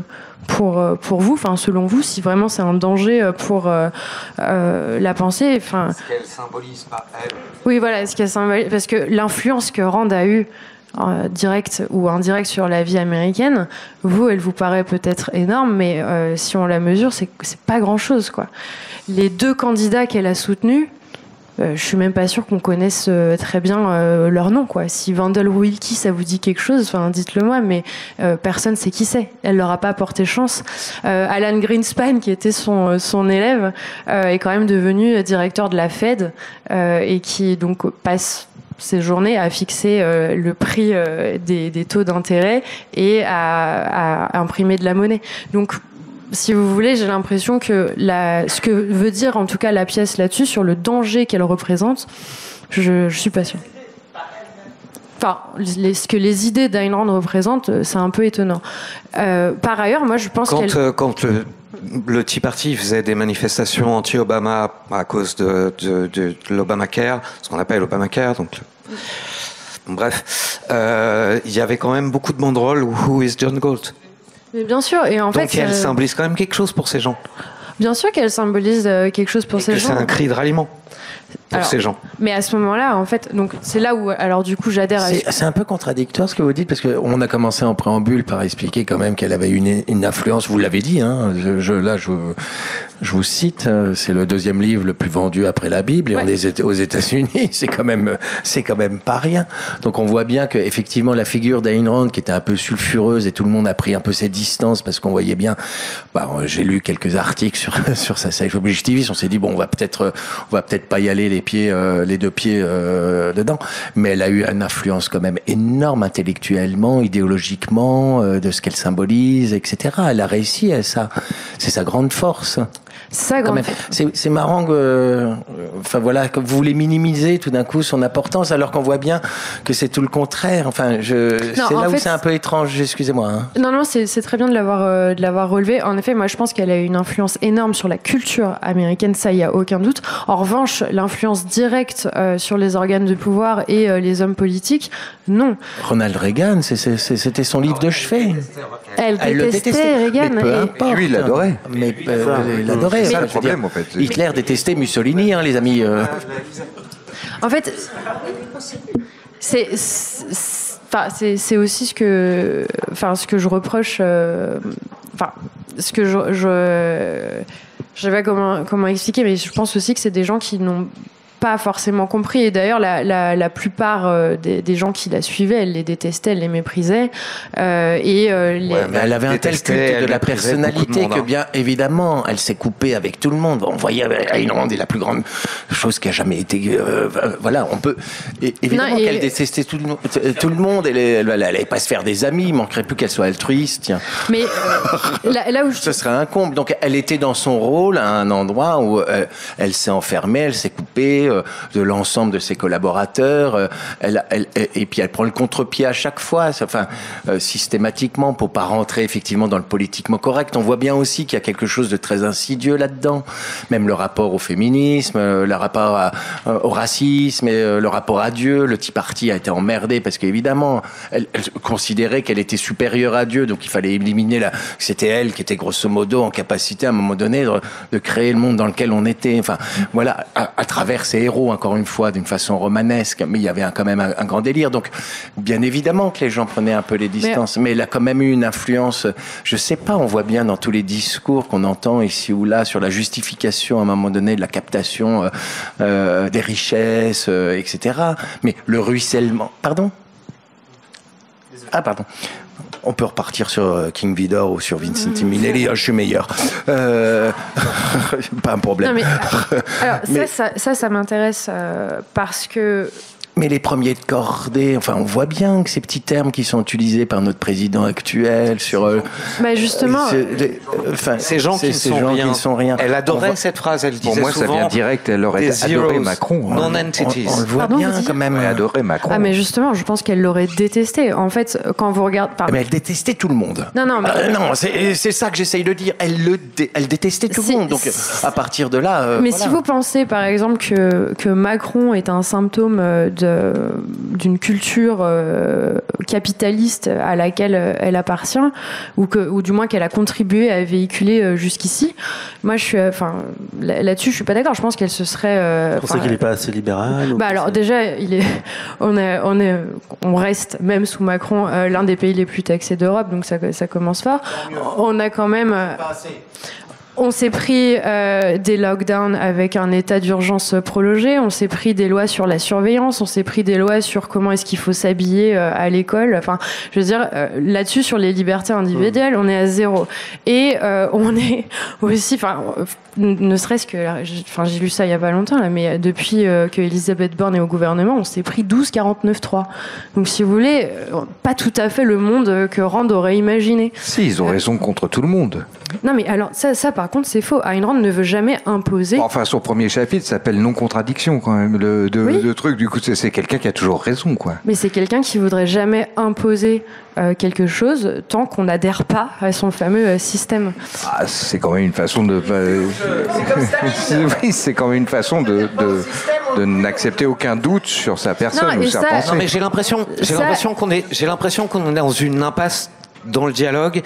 pour vous, selon vous, si vraiment c'est un danger pour la pensée... Ce qu'elle symbolise, pas elle. Oui, voilà, ce qu'elle symbolise. Parce que l'influence que Rand a eue, direct ou indirect sur la vie américaine, elle vous paraît peut-être énorme, mais si on la mesure, c'est pas grand-chose, quoi. Les 2 candidats qu'elle a soutenus, je suis même pas sûre qu'on connaisse très bien leur nom, quoi. Si Wendell Willkie, ça vous dit quelque chose, dites-le moi, mais personne sait qui c'est. Elle leur a pas porté chance. Alan Greenspan, qui était son élève, est quand même devenu directeur de la Fed et qui donc passe ces journées à fixer le prix des taux d'intérêt et à imprimer de la monnaie. Donc, si vous voulez, j'ai l'impression que ce que veut dire en tout cas la pièce là-dessus, sur le danger qu'elle représente, je suis pas sûre. ce que les idées d'Ayn Rand représentent, c'est un peu étonnant. Par ailleurs, moi, je pense quand le Tea Party faisait des manifestations anti-Obama à cause de l'Obamacare, ce qu'on appelle Obamacare, donc bref, il y avait quand même beaucoup de banderoles Who is John Galt. Mais bien sûr, et en donc fait, elle symbolise quand même quelque chose pour ces gens. Bien sûr qu'elle symbolise quelque chose pour ces gens. C'est un cri de ralliement pour ces gens. Mais à ce moment-là, en fait, donc c'est là où, alors du coup, j'adhère. C'est un peu contradictoire ce que vous dites, parce qu'on a commencé en préambule par expliquer quand même qu'elle avait une influence. Vous l'avez dit, hein. Je vous cite. C'est le 2e livre le plus vendu après la Bible, et aux États-Unis, c'est quand même pas rien. Donc on voit bien que effectivement la figure d'Ayn Rand, qui était un peu sulfureuse, et tout le monde a pris un peu ses distances parce qu'on voyait bien. J'ai lu quelques articles sur sa self-objectivisme. On s'est dit bon, on va peut-être pas y aller les 2 pieds dedans, mais elle a eu une influence quand même énorme intellectuellement, idéologiquement, de ce qu'elle symbolise, etc. Elle a réussi à ça. C'est sa grande force. C'est marrant que vous voulez minimiser tout d'un coup son importance, alors qu'on voit bien que c'est tout le contraire. C'est là où c'est un peu étrange. Excusez-moi. Hein. Non, c'est très bien de l'avoir relevé. En effet, moi, je pense qu'elle a eu une influence énorme sur la culture américaine. Ça, il y a aucun doute. En revanche, l'influence directe sur les organes de pouvoir et les hommes politiques, non. Ronald Reagan, c'était son livre de chevet. Elle détestait Reagan. Mais peu importe. Lui, il l'adorait. Mais il l'adorait. C'est ça le problème, en fait. Hitler détestait Mussolini, hein, les amis. En fait, c'est aussi ce que je reproche. Ce que je sais pas comment expliquer, mais je pense aussi que c'est des gens qui n'ont pas forcément compris, et d'ailleurs la plupart des gens qui la suivaient, elle les détestait, elle les méprisait, mais elle avait un tel culte de la personnalité que bien évidemment elle s'est coupée avec tout le monde. On voyait Ayn Rand est la plus grande chose qui a jamais été on peut évidemment qu'elle détestait tout le monde, elle allait pas se faire des amis, il manquerait plus qu'elle soit altruiste, tiens. Mais là où ce serait un comble. Donc elle était dans son rôle à un endroit où elle s'est enfermée, elle s'est coupée de l'ensemble de ses collaborateurs, et puis elle prend le contre-pied à chaque fois, systématiquement, pour pas rentrer effectivement dans le politiquement correct. On voit bien aussi qu'il y a quelque chose de très insidieux là-dedans, même le rapport au féminisme, le rapport au racisme, et le rapport à Dieu. Le Tea Party a été emmerdé parce qu'évidemment elle considérait qu'elle était supérieure à Dieu, donc il fallait éliminer c'était elle qui était grosso modo en capacité à un moment donné de créer le monde dans lequel on était, à travers ses héros, encore une fois, d'une façon romanesque, mais il y avait quand même un grand délire. Donc, bien évidemment que les gens prenaient un peu les distances, mais elle a quand même eu une influence, je sais pas, on voit bien dans tous les discours qu'on entend ici ou là sur la justification, à un moment donné, de la captation des richesses, etc. Mais le ruissellement... Pardon ? Pardon. On peut repartir sur King Vidor ou sur Vincent Minnelli, je suis meilleur. Pas un problème. Non, mais, ça m'intéresse parce que... Mais les premiers de cordée, on voit bien que ces petits termes qui sont utilisés par notre président actuel sur... justement... ces gens qui ne sont rien. Elle adorait cette phrase, elle disait souvent... ça vient direct, elle aurait adoré Macron. Non-entities. On le voit bien quand même. Elle adorait Macron. Ah, mais justement, je pense qu'elle l'aurait détesté. En fait, quand vous regardez... Mais elle détestait tout le monde. Non, c'est ça que j'essaye de dire. Elle détestait tout le monde. Donc, à partir de là... mais si vous pensez, par exemple, que Macron est un symptôme d'une culture capitaliste à laquelle elle appartient, ou du moins qu'elle a contribué à véhiculer jusqu'ici. Moi, là-dessus, je suis pas d'accord. Je pense qu'elle se serait. Pour ça qu'il n'est pas assez libéral. Alors déjà, on reste même sous Macron l'un des pays les plus taxés d'Europe, donc ça commence fort. On a quand même. On s'est pris des lockdowns avec un état d'urgence prolongé, on s'est pris des lois sur la surveillance, on s'est pris des lois sur comment est-ce qu'il faut s'habiller à l'école. Je veux dire, là-dessus, sur les libertés individuelles, on est à 0. Et on est aussi, ne serait-ce que, j'ai lu ça il y a pas longtemps, là, mais depuis que Elisabeth Borne est au gouvernement, on s'est pris 12-49-3. Donc, si vous voulez, pas tout à fait le monde que Rand aurait imaginé. Si, ils ont raison contre tout le monde. Non, mais alors, ça par par contre, c'est faux. Ayn Rand ne veut jamais imposer. Enfin, son premier chapitre s'appelle Non-contradiction, quand même. Le truc, du coup, c'est quelqu'un qui a toujours raison, quoi. Mais c'est quelqu'un qui voudrait jamais imposer quelque chose tant qu'on n'adhère pas à son fameux système. Ah, c'est quand même une façon de. Oui, c'est quand même une façon de n'accepter aucun doute sur sa personne ou sa pensée. Non, mais j'ai l'impression qu'on est dans une impasse dans le dialogue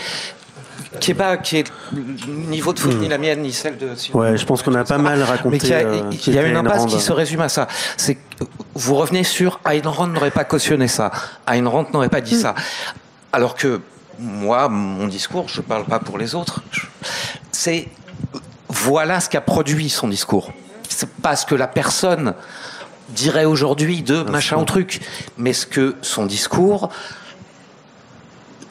qui est le niveau de faute ni la mienne ni celle de. Ouais, je pense qu'on a pas mal raconté. Mais il y a une impasse qui se résume à ça. C'est que vous revenez sur Ayn Rand n'aurait pas cautionné ça. Ayn Rand n'aurait pas dit ça. Alors que moi, mon discours, je parle pas pour les autres. C'est voilà ce qu'a produit son discours. C'est pas ce que la personne dirait aujourd'hui de machin ou truc, mais ce que son discours,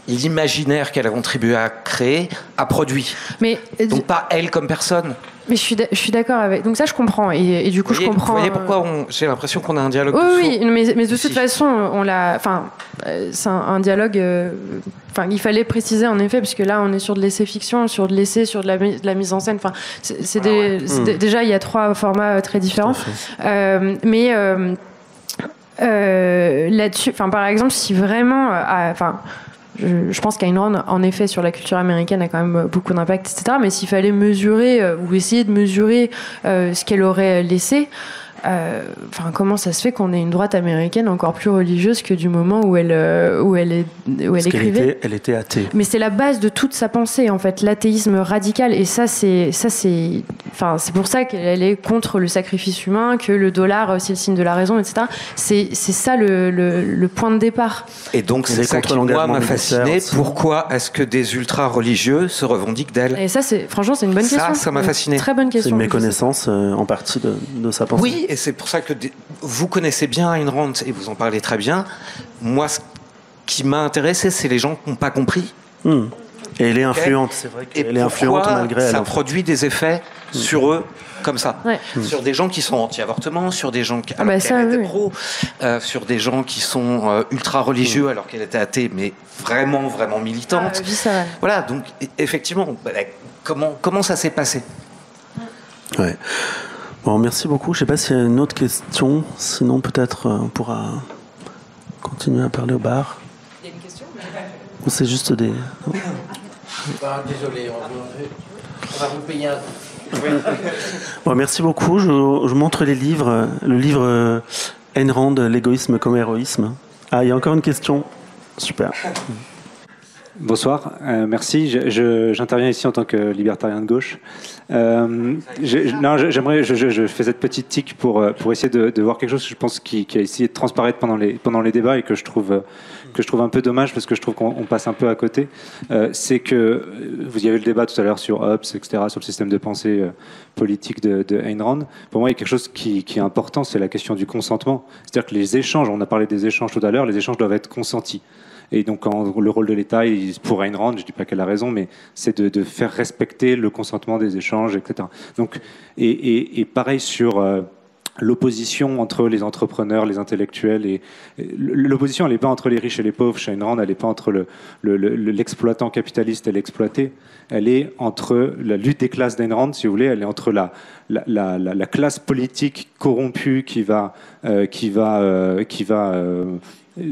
l'imaginaire qu'elle a contribué à créer, a produit. Mais donc pas elle comme personne. Mais je suis d'accord avec. Donc ça, je comprends. Et du coup, je comprends. Vous voyez pourquoi j'ai l'impression qu'on a un dialogue. Oui, mais de toute façon, on l'a. Enfin, c'est un dialogue. Enfin, il fallait préciser en effet, puisque là, on est sur de l'essai-fiction, sur de l'essai, sur de la mise en scène. Enfin, déjà, il y a 3 formats très différents. Mais là-dessus, enfin, par exemple, si vraiment, enfin. Je pense qu'Ayn Rand, en effet, sur la culture américaine, a quand même beaucoup d'impact, etc. Mais s'il fallait mesurer ou essayer de mesurer ce qu'elle aurait laissé, enfin, comment ça se fait qu'on ait une droite américaine encore plus religieuse que du moment où elle écrivait. Elle était athée. Mais c'est la base de toute sa pensée, en fait, l'athéisme radical. Et ça, c'est pour ça qu'elle est contre le sacrifice humain, que le dollar, c'est le signe de la raison, etc. C'est ça le point de départ. Et donc, c'est ça qui, moi, m'a fasciné. Pourquoi est-ce que des ultra-religieux se revendiquent d'elle? Et ça, franchement, c'est une bonne question. Ça m'a fasciné. Très bonne question. C'est une méconnaissance en partie de sa pensée. Oui, et c'est pour ça que vous connaissez bien Ayn Rand et vous en parlez très bien. Moi, ce qui m'a intéressé, c'est les gens qui n'ont pas compris. Et elle est influente, c'est vrai qu'elle est influente malgré elle. Ça produit des effets sur eux comme ça. Sur des gens qui sont anti-avortement, sur des gens qui qu'elle était pro, sur des gens qui sont ultra religieux alors qu'elle était athée, mais vraiment, vraiment militante. Voilà, donc effectivement, comment ça s'est passé? Ouais. Bon, merci beaucoup. Je ne sais pas s'il y a une autre question. Sinon, peut-être on pourra continuer à parler au bar. Il y a une question Ou c'est juste des... Désolé, on va vous payer un... Bon, merci beaucoup. Je montre les livres. Le livre Ayn Rand, l'égoïsme comme héroïsme. Ah, il y a encore une question. Super. Bonsoir, merci. J'interviens ici en tant que libertarien de gauche. Je fais cette petite tique pour essayer de voir quelque chose que je pense qui a essayé de transparaître pendant les débats et que je trouve un peu dommage parce que je trouve qu'on passe un peu à côté. C'est que vous y avez le débat tout à l'heure sur Hobbes, etc., sur le système de pensée politique de Ayn Rand. Pour moi, il y a quelque chose qui est important, c'est la question du consentement. C'est-à-dire que les échanges, on a parlé des échanges tout à l'heure, les échanges doivent être consentis. Et donc, le rôle de l'État, pour Ayn Rand, je ne dis pas qu'elle a raison, mais c'est de faire respecter le consentement des échanges, etc. Donc, et pareil sur l'opposition entre les entrepreneurs, les intellectuels. Et l'opposition, elle n'est pas entre les riches et les pauvres. Chez Ayn Rand, elle n'est pas entre l'exploitant capitaliste et l'exploité. Elle est entre la lutte des classes d'Ayn Rand, si vous voulez. Elle est entre la classe politique corrompue qui va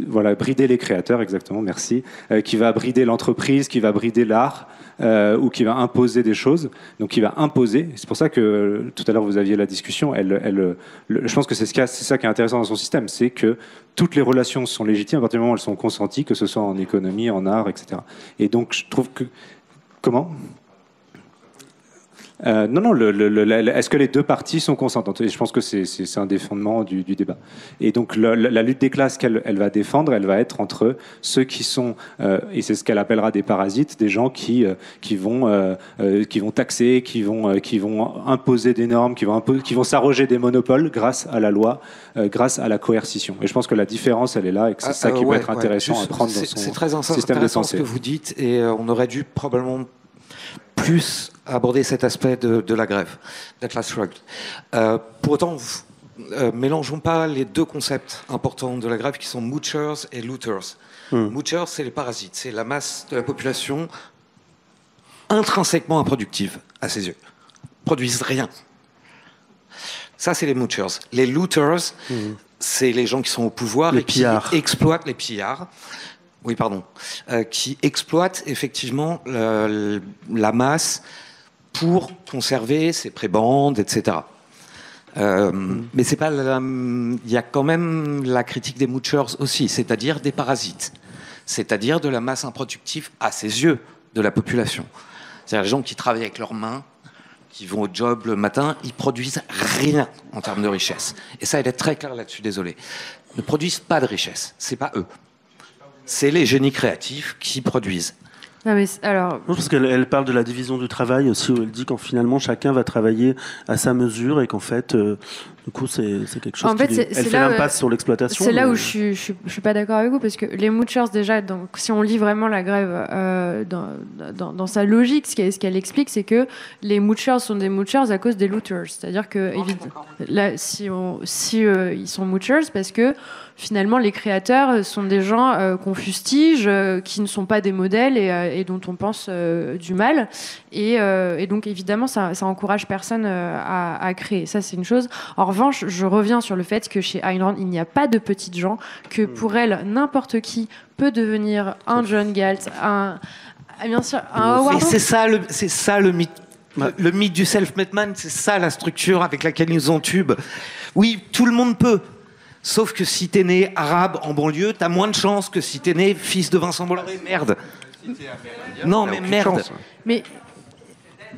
voilà, brider les créateurs, exactement, merci, qui va brider l'entreprise, qui va brider l'art, ou qui va imposer des choses. Donc, qui va imposer. C'est pour ça que tout à l'heure vous aviez la discussion. Je pense que c'est ça qui est intéressant dans son système, c'est que toutes les relations sont légitimes à partir du moment où elles sont consenties, que ce soit en économie, en art, etc. Et donc, je trouve que comment? Non, est-ce que les deux parties sont consentantes? Et je pense que c'est un des fondements du débat. Et donc la lutte des classes qu'elle va défendre, elle va être entre ceux qui sont, et c'est ce qu'elle appellera des parasites, des gens qui vont taxer, qui vont imposer des normes, qui vont s'arroger des monopoles grâce à la loi, grâce à la coercition. Et je pense que la différence, elle est là, et que c'est ça qui peut être intéressant à prendre dans son système de pensée. C'est très intéressant ce que vous dites, et on aurait dû probablement plus aborder cet aspect de la grève, de la class struggle. Pour autant, mélangeons pas les deux concepts importants de la grève qui sont moochers et looters. Moochers, c'est les parasites, c'est la masse de la population intrinsèquement improductives à ses yeux, produisent rien. Ça, c'est les moochers. Les looters, c'est les gens qui sont au pouvoir et qui exploitent les pillards. Oui, pardon. Qui exploitent effectivement la masse pour conserver ses prébendes, etc. Mais c'est pas. Il y a quand même la critique des moochers aussi, c'est-à-dire des parasites, c'est-à-dire de la masse improductive à ses yeux de la population. C'est-à-dire les gens qui travaillent avec leurs mains, qui vont au job le matin, ils produisent rien en termes de richesse. Et ça, elle est très claire là-dessus, désolé. Ils ne produisent pas de richesse, c'est pas eux. C'est les génies créatifs qui produisent. Non, mais alors... Non, parce qu'elle parle de la division du travail aussi, où elle dit qu'en finalement chacun va travailler à sa mesure et qu'en fait, du coup, c'est quelque chose. En fait, elle fait l'impasse sur l'exploitation. C'est là où je suis pas d'accord avec vous, parce que les moochers, déjà, donc, si on lit vraiment la grève dans sa logique, ce qu'elle explique, c'est que les moochers sont des moochers à cause des looters. C'est-à-dire que là, si ils sont moochers, parce que finalement, les créateurs sont des gens qu'on fustige, qui ne sont pas des modèles et dont on pense du mal. Et donc, évidemment, ça encourage personne à créer. Ça, c'est une chose. En revanche, je reviens sur le fait que chez Ayn Rand, il n'y a pas de petites gens, que pour elle, n'importe qui peut devenir un John Galt, bien sûr, un Howard. Et c'est ça le mythe. Le mythe du self-made man, c'est ça la structure avec laquelle ils nous entubent. Oui, tout le monde peut. Sauf que si t'es né arabe en banlieue, t'as moins de chances que si t'es né fils de Vincent Bolloré. Merde. Non, mais merde. Mais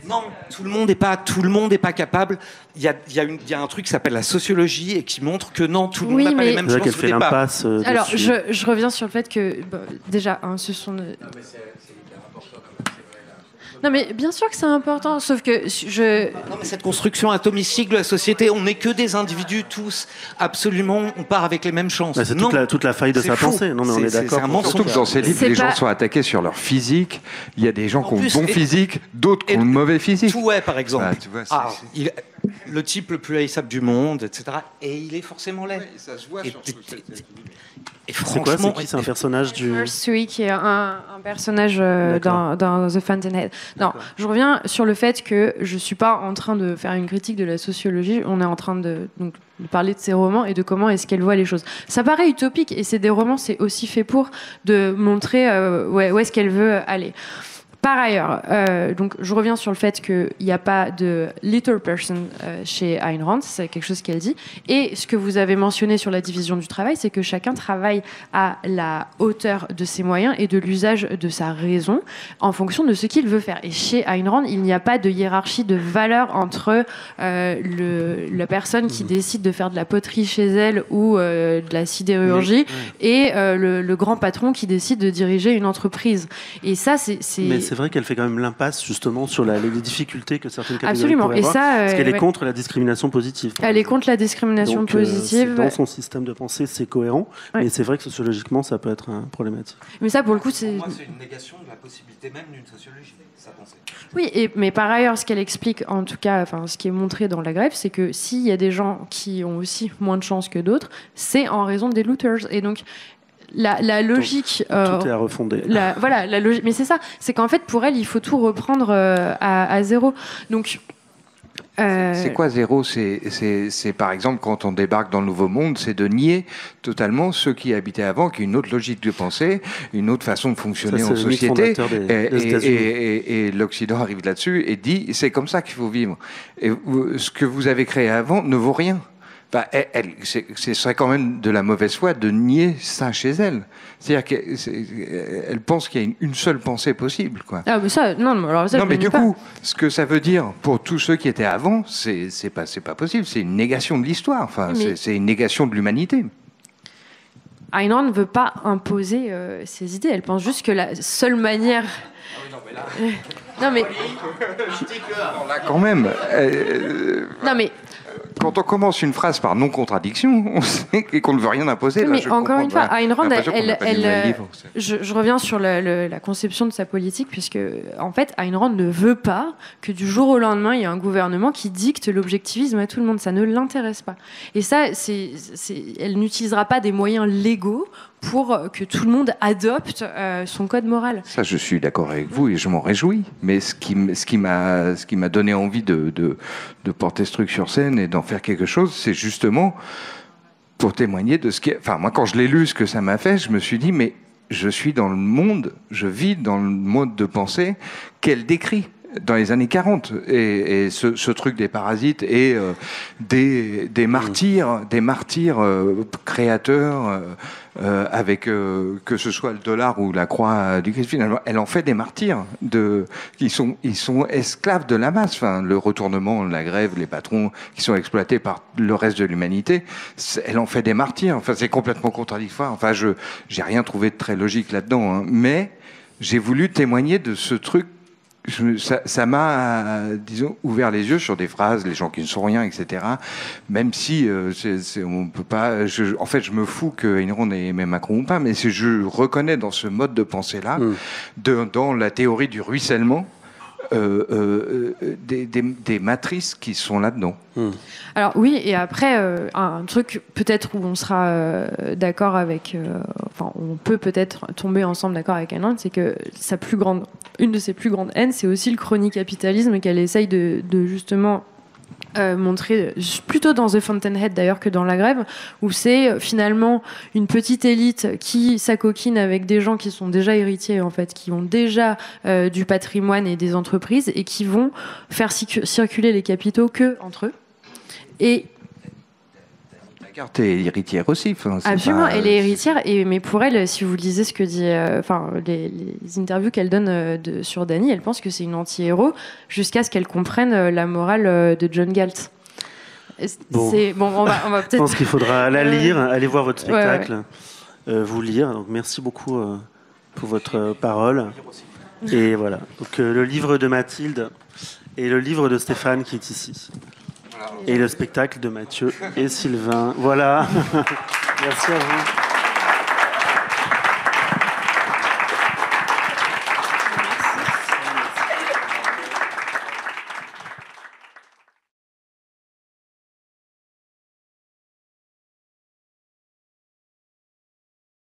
non, tout le monde n'est pas capable. Il y a un truc qui s'appelle la sociologie et qui montre que non, tout le monde n'a pas les mêmes chances. Qu'elle fait l'impasse. Alors, je reviens sur le fait que déjà, ce sont. Non mais bien sûr que c'est important, sauf que Non mais cette construction atomicide de la société, on n'est que des individus tous, absolument, on part avec les mêmes chances. Bah, c'est toute la faille de sa pensée. Non mais on est d'accord. C'est un mensonge. Surtout que dans ces livres, les gens sont attaqués sur leur physique. Il y a des gens qui ont le bon physique, d'autres qui ont le mauvais physique. Touet par exemple. Tu vois, le type le plus haïssable du monde, etc. Et il est forcément laid. Ça se voit sur et franchement, c'est un personnage du. Oui, qui est un personnage dans The Fountainhead. Non, je reviens sur le fait que je suis pas en train de faire une critique de la sociologie. On est en train de parler de ses romans et de comment est-ce qu'elle voit les choses. Ça paraît utopique et c'est des romans, c'est aussi fait pour de montrer où est-ce qu'elle veut aller. Par ailleurs, donc je reviens sur le fait qu'il n'y a pas de little person chez Ayn Rand, c'est quelque chose qu'elle dit. Et ce que vous avez mentionné sur la division du travail, c'est que chacun travaille à la hauteur de ses moyens et de l'usage de sa raison en fonction de ce qu'il veut faire. Et chez Ayn Rand, il n'y a pas de hiérarchie de valeur entre la personne qui décide de faire de la poterie chez elle ou de la sidérurgie et le grand patron qui décide de diriger une entreprise. Et ça, Mais c'est vrai qu'elle fait quand même l'impasse justement sur les difficultés que certaines catégories Absolument. pourraient avoir, parce qu'elle est ouais. contre la discrimination positive. Elle est contre la discrimination positive. Dans son système de pensée, c'est cohérent, mais c'est vrai que sociologiquement, ça peut être problématique. Mais ça, pour le coup, c'est... Pour moi, c'est une négation de la possibilité même d'une sociologie, sa pensée. Oui, mais par ailleurs, ce qu'elle explique, en tout cas, ce qui est montré dans la grève, c'est que s'il y a des gens qui ont aussi moins de chance que d'autres, c'est en raison des looters. Et donc, la logique... Tout est à refonder. La logique, mais c'est ça, c'est qu'en fait, pour elle, il faut tout reprendre à zéro. Donc... C'est quoi zéro ? C'est par exemple quand on débarque dans le Nouveau Monde, c'est de nier totalement ceux qui habitaient avant, qui ont une autre logique de pensée, une autre façon de fonctionner en société. Et l'Occident arrive là-dessus et dit c'est comme ça qu'il faut vivre. Et ce que vous avez créé avant ne vaut rien. Enfin, ce serait quand même de la mauvaise foi de nier ça chez elle. C'est-à-dire qu'elle pense qu'il y a une seule pensée possible, quoi. Ah, mais ça, non, alors ça, non, mais du coup, ce que ça veut dire pour tous ceux qui étaient avant, c'est pas possible. C'est une négation de l'histoire. Enfin, c'est une négation de l'humanité. Ayn Rand ne veut pas imposer ses idées. Elle pense juste que la seule manière. Non mais. Là, quand même. Non mais. Quand on commence une phrase par non-contradiction, on sait qu'on ne veut rien imposer. Oui, mais là, encore une fois, Ayn Rand, je reviens sur la conception de sa politique, puisque en fait, Ayn Rand ne veut pas que du jour au lendemain, il y ait un gouvernement qui dicte l'objectivisme à tout le monde. Ça ne l'intéresse pas. Et ça, elle n'utilisera pas des moyens légaux pour que tout le monde adopte son code moral. Ça, je suis d'accord avec vous et je m'en réjouis. Mais ce qui m'a donné envie de porter ce truc sur scène et d'en faire quelque chose, c'est justement pour témoigner de ce qui... Enfin, moi, quand je l'ai lu, ce que ça m'a fait, je me suis dit, mais je suis dans le monde, je vis dans le mode de pensée qu'elle décrit dans les années 40, et ce truc des parasites et des martyrs créateurs avec que ce soit le dollar ou la croix du Christ, finalement, elle en fait des martyrs ils sont esclaves de la masse. Enfin, le retournement, la grève, les patrons qui sont exploités par le reste de l'humanité, elle en fait des martyrs. Enfin, c'est complètement contradictoire. Enfin, j'ai rien trouvé de très logique là-dedans, hein. Mais j'ai voulu témoigner de ce truc. Ça m'a, disons, ouvert les yeux sur des phrases, les gens qui ne sont rien, etc. Même si on peut pas. En fait, je me fous que Ayn Rand ait aimé Macron ou pas, mais je reconnais dans ce mode de pensée-là, dans la théorie du ruissellement, des matrices qui sont là-dedans. Alors oui, et après, un truc peut-être où on sera d'accord avec... enfin, on peut peut-être tomber ensemble d'accord avec Ayn Rand, c'est que une de ses plus grandes haines, c'est aussi le chronicapitalisme qu'elle essaye de justement... montrer plutôt dans The Fountainhead d'ailleurs que dans La Grève, où c'est finalement une petite élite qui s'acoquine avec des gens qui sont déjà héritiers en fait, qui ont déjà du patrimoine et des entreprises et qui vont faire circuler les capitaux que entre eux. Et Tu es héritière aussi. Absolument, elle est héritière, mais pour elle, si vous lisez ce que dit, les interviews qu'elle donne sur Dany, elle pense que c'est une anti-héros jusqu'à ce qu'elle comprenne la morale de John Galt. Bon, on va peut-être... Je pense qu'il faudra la lire, aller voir votre spectacle, vous lire. Donc, merci beaucoup pour votre parole. Et voilà. Donc, le livre de Mathilde et le livre de Stéphane qui est ici. Et le spectacle de Mathieu et Sylvain. Voilà. Merci à vous.